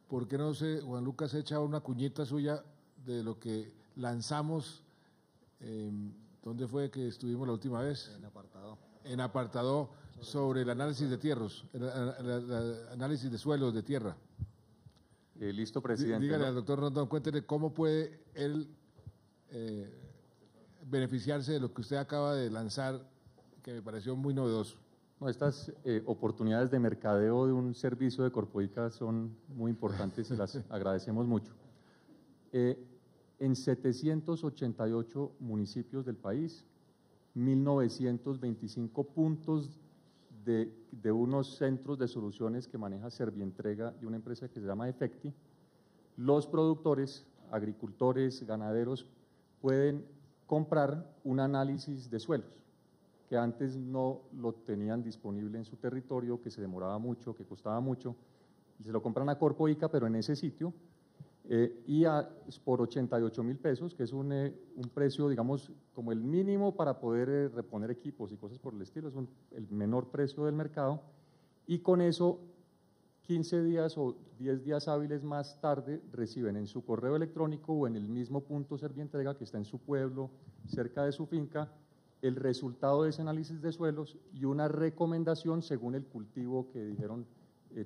¿por qué no Juan Lucas echa una cuñita suya de lo que lanzamos? ¿Dónde fue que estuvimos la última vez? En apartado. En apartado sobre el análisis de tierras, el análisis de suelos, de tierra. Listo, presidente. Dígale al doctor Rondón, cuéntele cómo puede él beneficiarse de lo que usted acaba de lanzar, que me pareció muy novedoso. No, estas oportunidades de mercadeo de un servicio de Corpoica son muy importantes y las agradecemos mucho. En 788 municipios del país, 1.925 puntos de unos centros de soluciones que maneja Servientrega y una empresa que se llama Efecti, los productores, agricultores, ganaderos pueden comprar un análisis de suelos que antes no lo tenían disponible en su territorio, que se demoraba mucho, que costaba mucho, y se lo compran a Corpoica, pero en ese sitio, por 88.000 pesos, que es un precio, digamos, como el mínimo para poder reponer equipos y cosas por el estilo, es el menor precio del mercado, y con eso 15 días o 10 días hábiles más tarde reciben en su correo electrónico o en el mismo punto Servientrega que está en su pueblo, cerca de su finca, el resultado de ese análisis de suelos y una recomendación según el cultivo que dijeron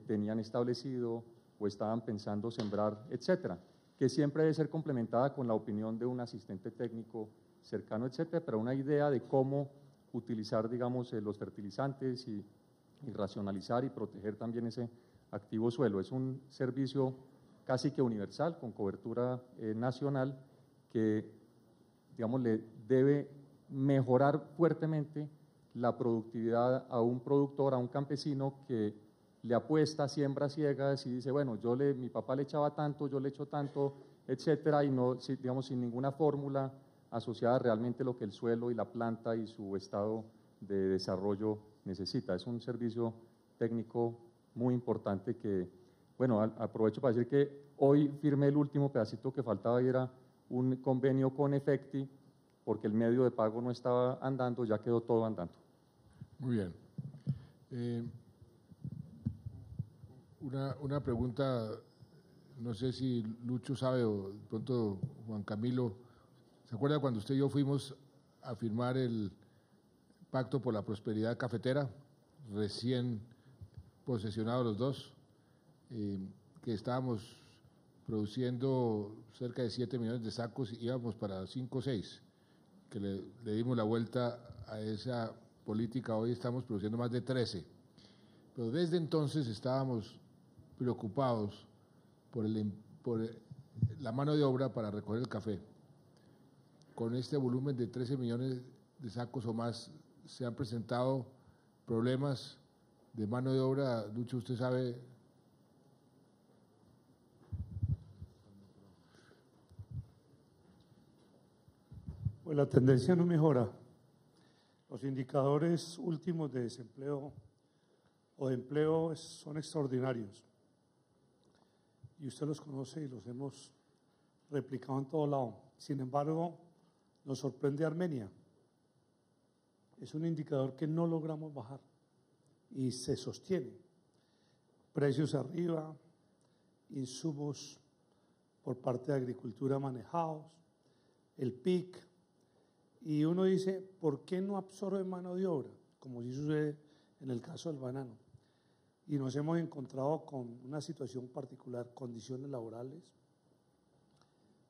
tenían establecido o estaban pensando sembrar, etcétera, que siempre debe ser complementada con la opinión de un asistente técnico cercano, etcétera, pero una idea de cómo utilizar, digamos, los fertilizantes y racionalizar y proteger también ese activo suelo. Es un servicio casi que universal, con cobertura nacional, que, digamos, le debe mejorar fuertemente la productividad a un productor, a un campesino que le apuesta, siembra ciegas y dice, bueno, mi papá le echaba tanto, yo le echo tanto, etcétera, y no, digamos, sin ninguna fórmula asociada realmente a lo que el suelo y la planta y su estado de desarrollo necesita. Es un servicio técnico muy importante que, bueno, aprovecho para decir que hoy firmé el último pedacito que faltaba y era un convenio con Efecti, porque el medio de pago no estaba andando, ya quedó todo andando. Muy bien. Una pregunta, no sé si Lucho sabe o de pronto Juan Camilo, ¿se acuerda cuando usted y yo fuimos a firmar el Pacto por la Prosperidad Cafetera, recién posesionados los dos, que estábamos produciendo cerca de 7 millones de sacos y íbamos para 5 o 6, que le dimos la vuelta a esa política, hoy estamos produciendo más de 13, pero desde entonces estábamos preocupados por la mano de obra para recoger el café. Con este volumen de 13 millones de sacos o más, se han presentado problemas de mano de obra. Lucho, usted sabe. Pues la tendencia no mejora. Los indicadores últimos de desempleo o de empleo son extraordinarios. Y usted los conoce y los hemos replicado en todo lado. Sin embargo, nos sorprende Armenia. Es un indicador que no logramos bajar y se sostiene. Precios arriba, insumos por parte de agricultura manejados, el PIC. Y uno dice, ¿por qué no absorbe mano de obra? Como sí sucede en el caso del banano. Y nos hemos encontrado con una situación particular, condiciones laborales,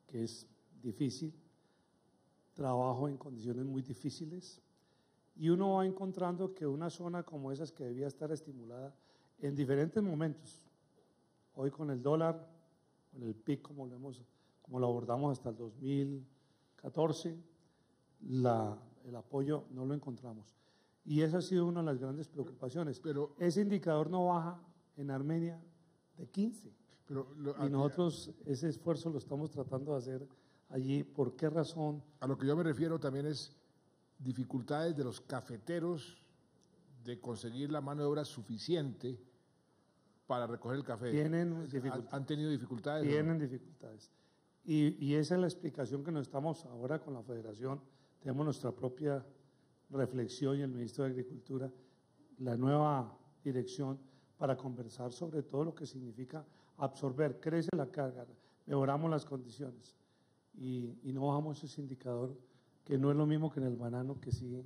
que es difícil, trabajo en condiciones muy difíciles, y uno va encontrando que una zona como esas que debía estar estimulada en diferentes momentos, hoy con el dólar, con el PIC como lo abordamos hasta el 2014, el apoyo no lo encontramos. Y esa ha sido una de las grandes preocupaciones. Pero ese indicador no baja en Armenia de 15. Y nosotros ese esfuerzo lo estamos tratando de hacer allí. ¿Por qué razón? A lo que yo me refiero también es dificultades de los cafeteros de conseguir la mano de obra suficiente para recoger el café. ¿Han tenido dificultades? Tienen dificultades. Y esa es la explicación que nos estamos ahora con la Federación. Tenemos nuestra propia reflexión y el Ministro de Agricultura, la nueva dirección, para conversar sobre todo lo que significa absorber, crece la carga, mejoramos las condiciones y no bajamos ese indicador, que no es lo mismo que en el banano, que sí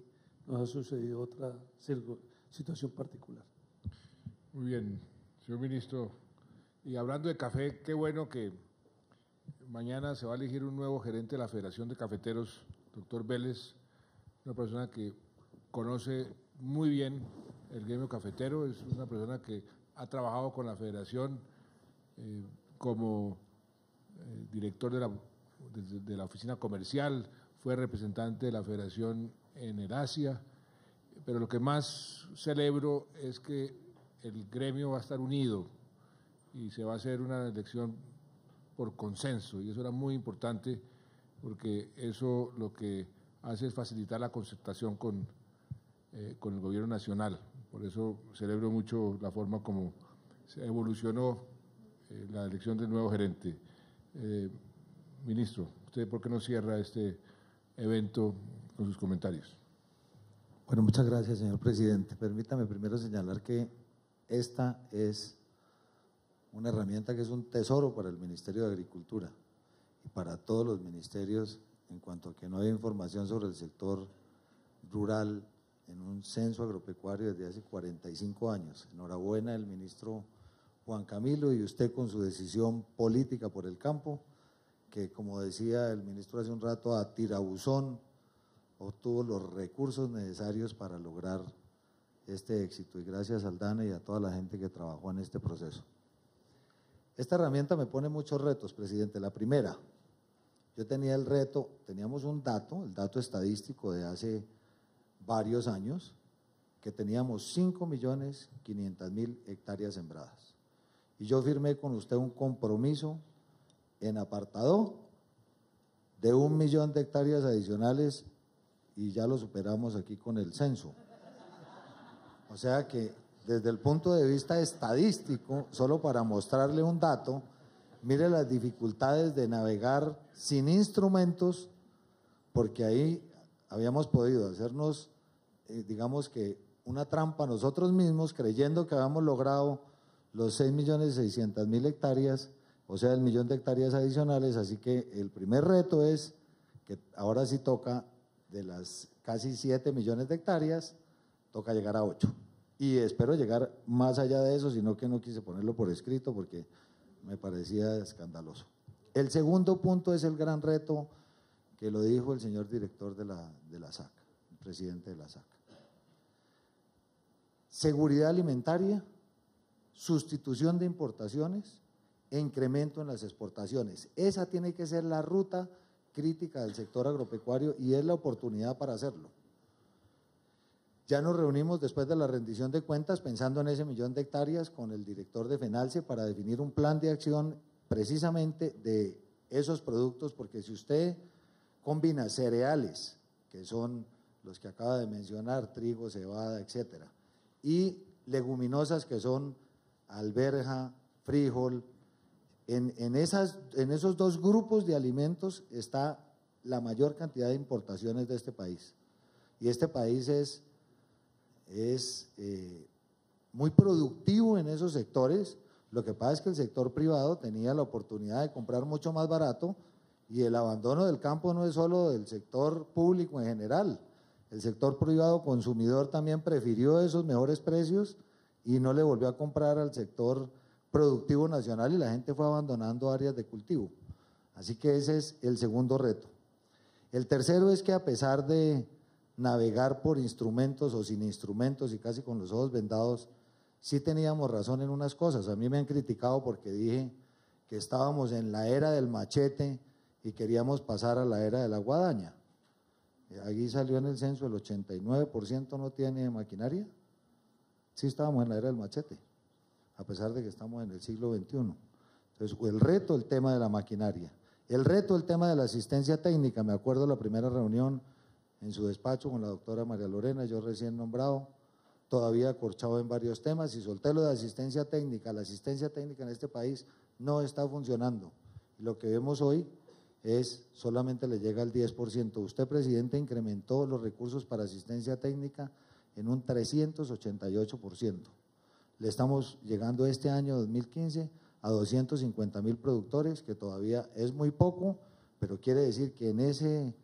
nos ha sucedido otra situación particular. Muy bien, señor ministro. Y hablando de café, qué bueno que mañana se va a elegir un nuevo gerente de la Federación de Cafeteros, doctor Vélez, una persona que conoce muy bien el gremio cafetero, es una persona que ha trabajado con la Federación como director de la oficina comercial, fue representante de la Federación en el Asia, pero lo que más celebro es que el gremio va a estar unido y se va a hacer una elección por consenso, y eso era muy importante porque eso lo que hace es facilitar la concertación con el gobierno nacional. Por eso celebro mucho la forma como se evolucionó la elección del nuevo gerente. Ministro, ¿usted por qué no cierra este evento con sus comentarios? Bueno, muchas gracias, señor presidente. Permítame primero señalar que esta es una herramienta que es un tesoro para el Ministerio de Agricultura y para todos los ministerios en cuanto a que no hay información sobre el sector rural en un censo agropecuario desde hace 45 años. Enhorabuena el ministro Juan Camilo y usted con su decisión política por el campo, que como decía el ministro hace un rato, a tirabuzón obtuvo los recursos necesarios para lograr este éxito, y gracias al DANE y a toda la gente que trabajó en este proceso. Esta herramienta me pone muchos retos, presidente. La primera, yo tenía el reto, teníamos un dato, el dato estadístico de hace varios años, que teníamos 5.500.000 hectáreas sembradas. Y yo firmé con usted un compromiso en apartado de 1 millón de hectáreas adicionales y ya lo superamos aquí con el censo. O sea que desde el punto de vista estadístico, solo para mostrarle un dato, mire las dificultades de navegar sin instrumentos, porque ahí habíamos podido hacernos, digamos que una trampa nosotros mismos, creyendo que habíamos logrado los 6.600.000 hectáreas, o sea, el 1 millón de hectáreas adicionales. Así que el primer reto es que ahora sí toca, de las casi 7 millones de hectáreas, toca llegar a 8. Y espero llegar más allá de eso, sino que no quise ponerlo por escrito porque me parecía escandaloso. El segundo punto es el gran reto que lo dijo el señor director de la SAC, el presidente de la SAC. Seguridad alimentaria, sustitución de importaciones e incremento en las exportaciones. Esa tiene que ser la ruta crítica del sector agropecuario y es la oportunidad para hacerlo. Ya nos reunimos después de la rendición de cuentas pensando en ese 1 millón de hectáreas con el director de FENALCE para definir un plan de acción precisamente de esos productos, porque si usted combina cereales, que son los que acaba de mencionar, trigo, cebada, etcétera, y leguminosas que son alberja, frijol, en esos dos grupos de alimentos está la mayor cantidad de importaciones de este país. Y este país es muy productivo en esos sectores. Lo que pasa es que el sector privado tenía la oportunidad de comprar mucho más barato, y el abandono del campo no es solo del sector público en general. El sector privado consumidor también prefirió esos mejores precios y no le volvió a comprar al sector productivo nacional, y la gente fue abandonando áreas de cultivo. Así que ese es el segundo reto. El tercero es que, a pesar de navegar por instrumentos o sin instrumentos y casi con los ojos vendados, sí teníamos razón en unas cosas. A mí me han criticado porque dije que estábamos en la era del machete y queríamos pasar a la era de la guadaña. Aquí salió en el censo el 89% no tiene maquinaria. Sí estábamos en la era del machete, a pesar de que estamos en el siglo XXI. Entonces, el reto, el tema de la maquinaria. El reto, el tema de la asistencia técnica. Me acuerdo la primera reunión en su despacho con la doctora María Lorena, yo recién nombrado, todavía acorchado en varios temas, y solté lo de asistencia técnica. La asistencia técnica en este país no está funcionando. Y lo que vemos hoy es solamente le llega al 10%. Usted, presidente, incrementó los recursos para asistencia técnica en un 388%. Le estamos llegando este año 2015 a 250.000 productores, que todavía es muy poco, pero quiere decir que en ese,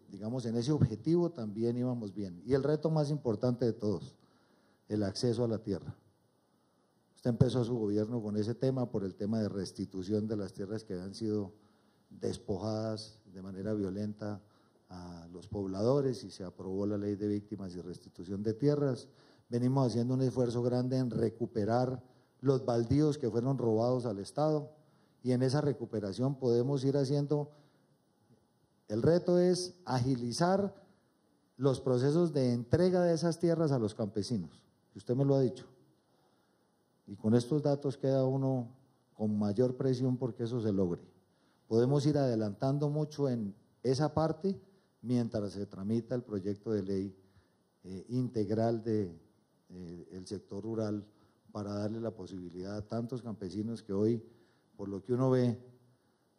digamos, en ese objetivo también íbamos bien. Y el reto más importante de todos, el acceso a la tierra. Usted empezó su gobierno con ese tema por el tema de restitución de las tierras que habían sido despojadas de manera violenta a los pobladores y se aprobó la ley de víctimas y restitución de tierras. Venimos haciendo un esfuerzo grande en recuperar los baldíos que fueron robados al Estado y en esa recuperación podemos ir haciendo, el reto es agilizar los procesos de entrega de esas tierras a los campesinos, usted me lo ha dicho, y con estos datos queda uno con mayor presión porque eso se logre. Podemos ir adelantando mucho en esa parte mientras se tramita el proyecto de ley integral del sector rural para darle la posibilidad a tantos campesinos que hoy, por lo que uno ve,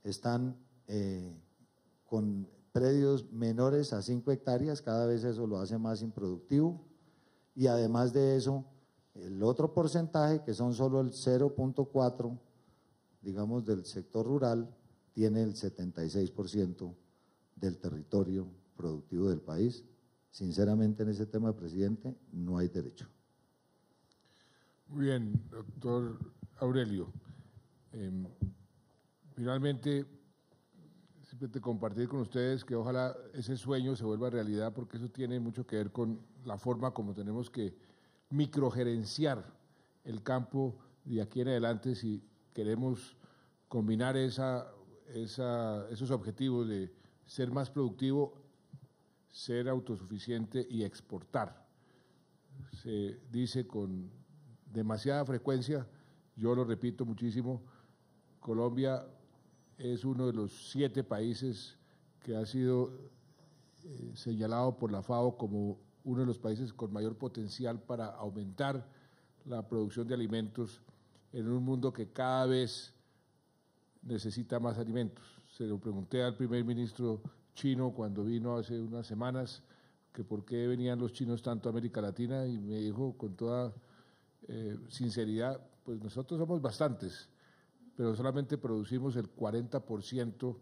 están con predios menores a 5 hectáreas, cada vez eso lo hace más improductivo, y además de eso, el otro porcentaje, que son solo el 0.4, digamos, del sector rural, tiene el 76% del territorio productivo del país. Sinceramente, en ese tema, presidente, no hay derecho. Muy bien, doctor Aurelio. Finalmente, simplemente compartir con ustedes que ojalá ese sueño se vuelva realidad, porque eso tiene mucho que ver con la forma como tenemos que microgerenciar el campo de aquí en adelante si queremos combinar esos objetivos de ser más productivo, ser autosuficiente y exportar. Se dice con demasiada frecuencia, yo lo repito muchísimo, Colombia es uno de los 7 países que ha sido señalado por la FAO como uno de los países con mayor potencial para aumentar la producción de alimentos en un mundo que cada vez necesita más alimentos. Se lo pregunté al primer ministro chino cuando vino hace unas semanas que por qué venían los chinos tanto a América Latina y me dijo con toda sinceridad, pues nosotros somos bastantes, pero solamente producimos el 40%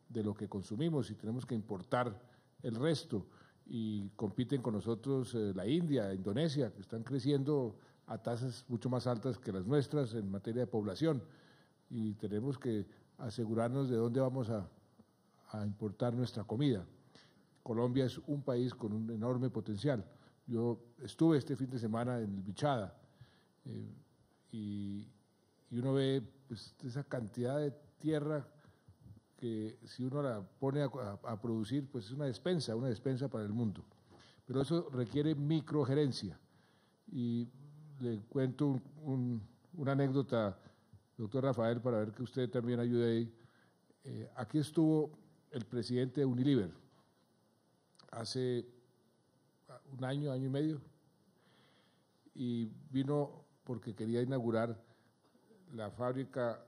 de lo que consumimos y tenemos que importar el resto. Y compiten con nosotros la India, Indonesia, que están creciendo a tasas mucho más altas que las nuestras en materia de población. Y tenemos que asegurarnos de dónde vamos a importar nuestra comida. Colombia es un país con un enorme potencial. Yo estuve este fin de semana en el Bichada y uno ve pues, esa cantidad de tierra que si uno la pone a producir, pues es una despensa para el mundo. Pero eso requiere microgerencia. Y le cuento una anécdota, doctor Rafael, para ver que usted también ayude ahí. Aquí estuvo el presidente de Unilever hace un año y medio, y vino porque quería inaugurar la fábrica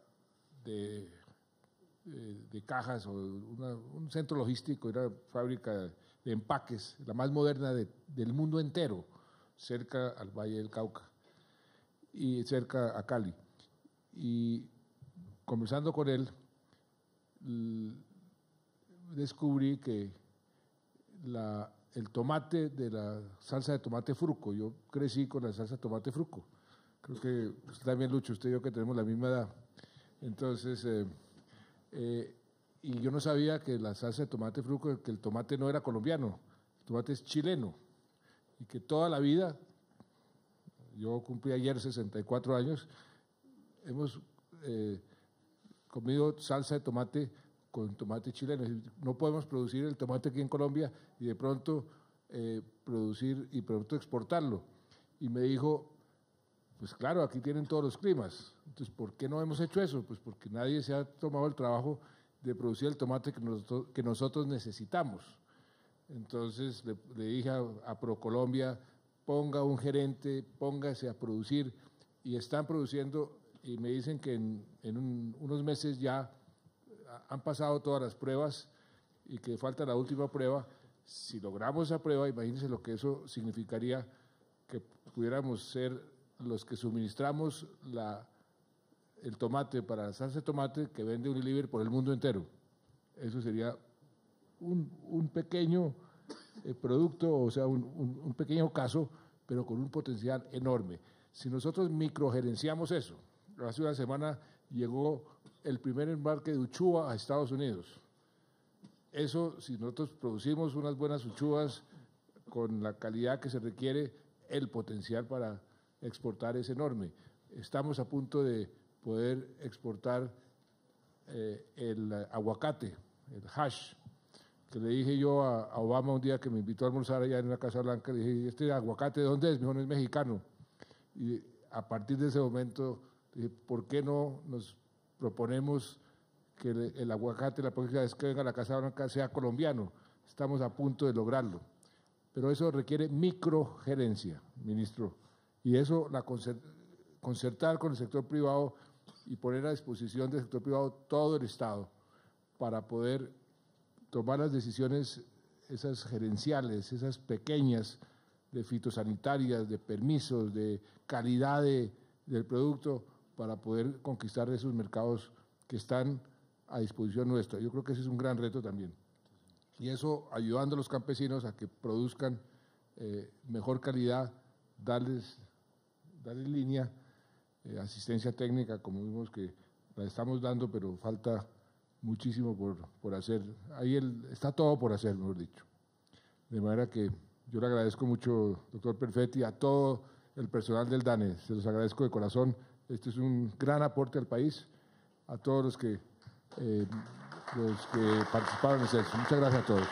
de cajas o un centro logístico, era fábrica de empaques, la más moderna del mundo entero, cerca al Valle del Cauca y cerca a Cali. Y conversando con él, descubrí que el tomate de la salsa de tomate fruco, yo crecí con la salsa de tomate fruco, creo que usted también, Lucho, usted y yo que tenemos la misma edad, entonces, y yo no sabía que la salsa de tomate fruco, que el tomate no era colombiano, el tomate es chileno, y que toda la vida, yo cumplí ayer 64 años, hemos comido salsa de tomate con tomate chileno. No podemos producir el tomate aquí en Colombia y de pronto producir y pronto exportarlo. Y me dijo, pues claro, aquí tienen todos los climas. Entonces, ¿por qué no hemos hecho eso? Pues porque nadie se ha tomado el trabajo de producir el tomate que nosotros necesitamos. Entonces le dije a ProColombia, ponga un gerente, póngase a producir, y están produciendo, y me dicen que en unos meses ya han pasado todas las pruebas y que falta la última prueba. Si logramos esa prueba, imagínense lo que eso significaría, que pudiéramos ser los que suministramos el tomate para la salsa de tomate que vende Unilever por el mundo entero. Eso sería un pequeño producto, o sea, un pequeño caso, pero con un potencial enorme. Si nosotros microgerenciamos eso, hace una semana llegó el primer embarque de uchua a Estados Unidos. Eso, si nosotros producimos unas buenas uchuvas con la calidad que se requiere, el potencial para exportar es enorme. Estamos a punto de poder exportar el aguacate, el hash, que le dije yo a Obama un día que me invitó a almorzar allá en la Casa Blanca, le dije, ¿este aguacate de dónde es? Me dijo, no es mexicano. Y a partir de ese momento dije, ¿por qué no nos proponemos que el aguacate la próxima vez que venga a la Casa Blanca sea colombiano? Estamos a punto de lograrlo. Pero eso requiere microgerencia, ministro, y eso concertar con el sector privado y poner a disposición del sector privado todo el Estado para poder tomar las decisiones, esas gerenciales, esas pequeñas, de fitosanitarias, de permisos, de calidad del producto, para poder conquistar esos mercados que están a disposición nuestra. Yo creo que ese es un gran reto también. Y eso ayudando a los campesinos a que produzcan mejor calidad, darles línea, asistencia técnica, como vimos que la estamos dando, pero falta muchísimo por hacer. Ahí está todo por hacer, mejor dicho. De manera que yo le agradezco mucho, doctor Perfetti, a todo el personal del DANE. Se los agradezco de corazón. Este es un gran aporte al país, a todos los que participaron en eso. Muchas gracias a todos.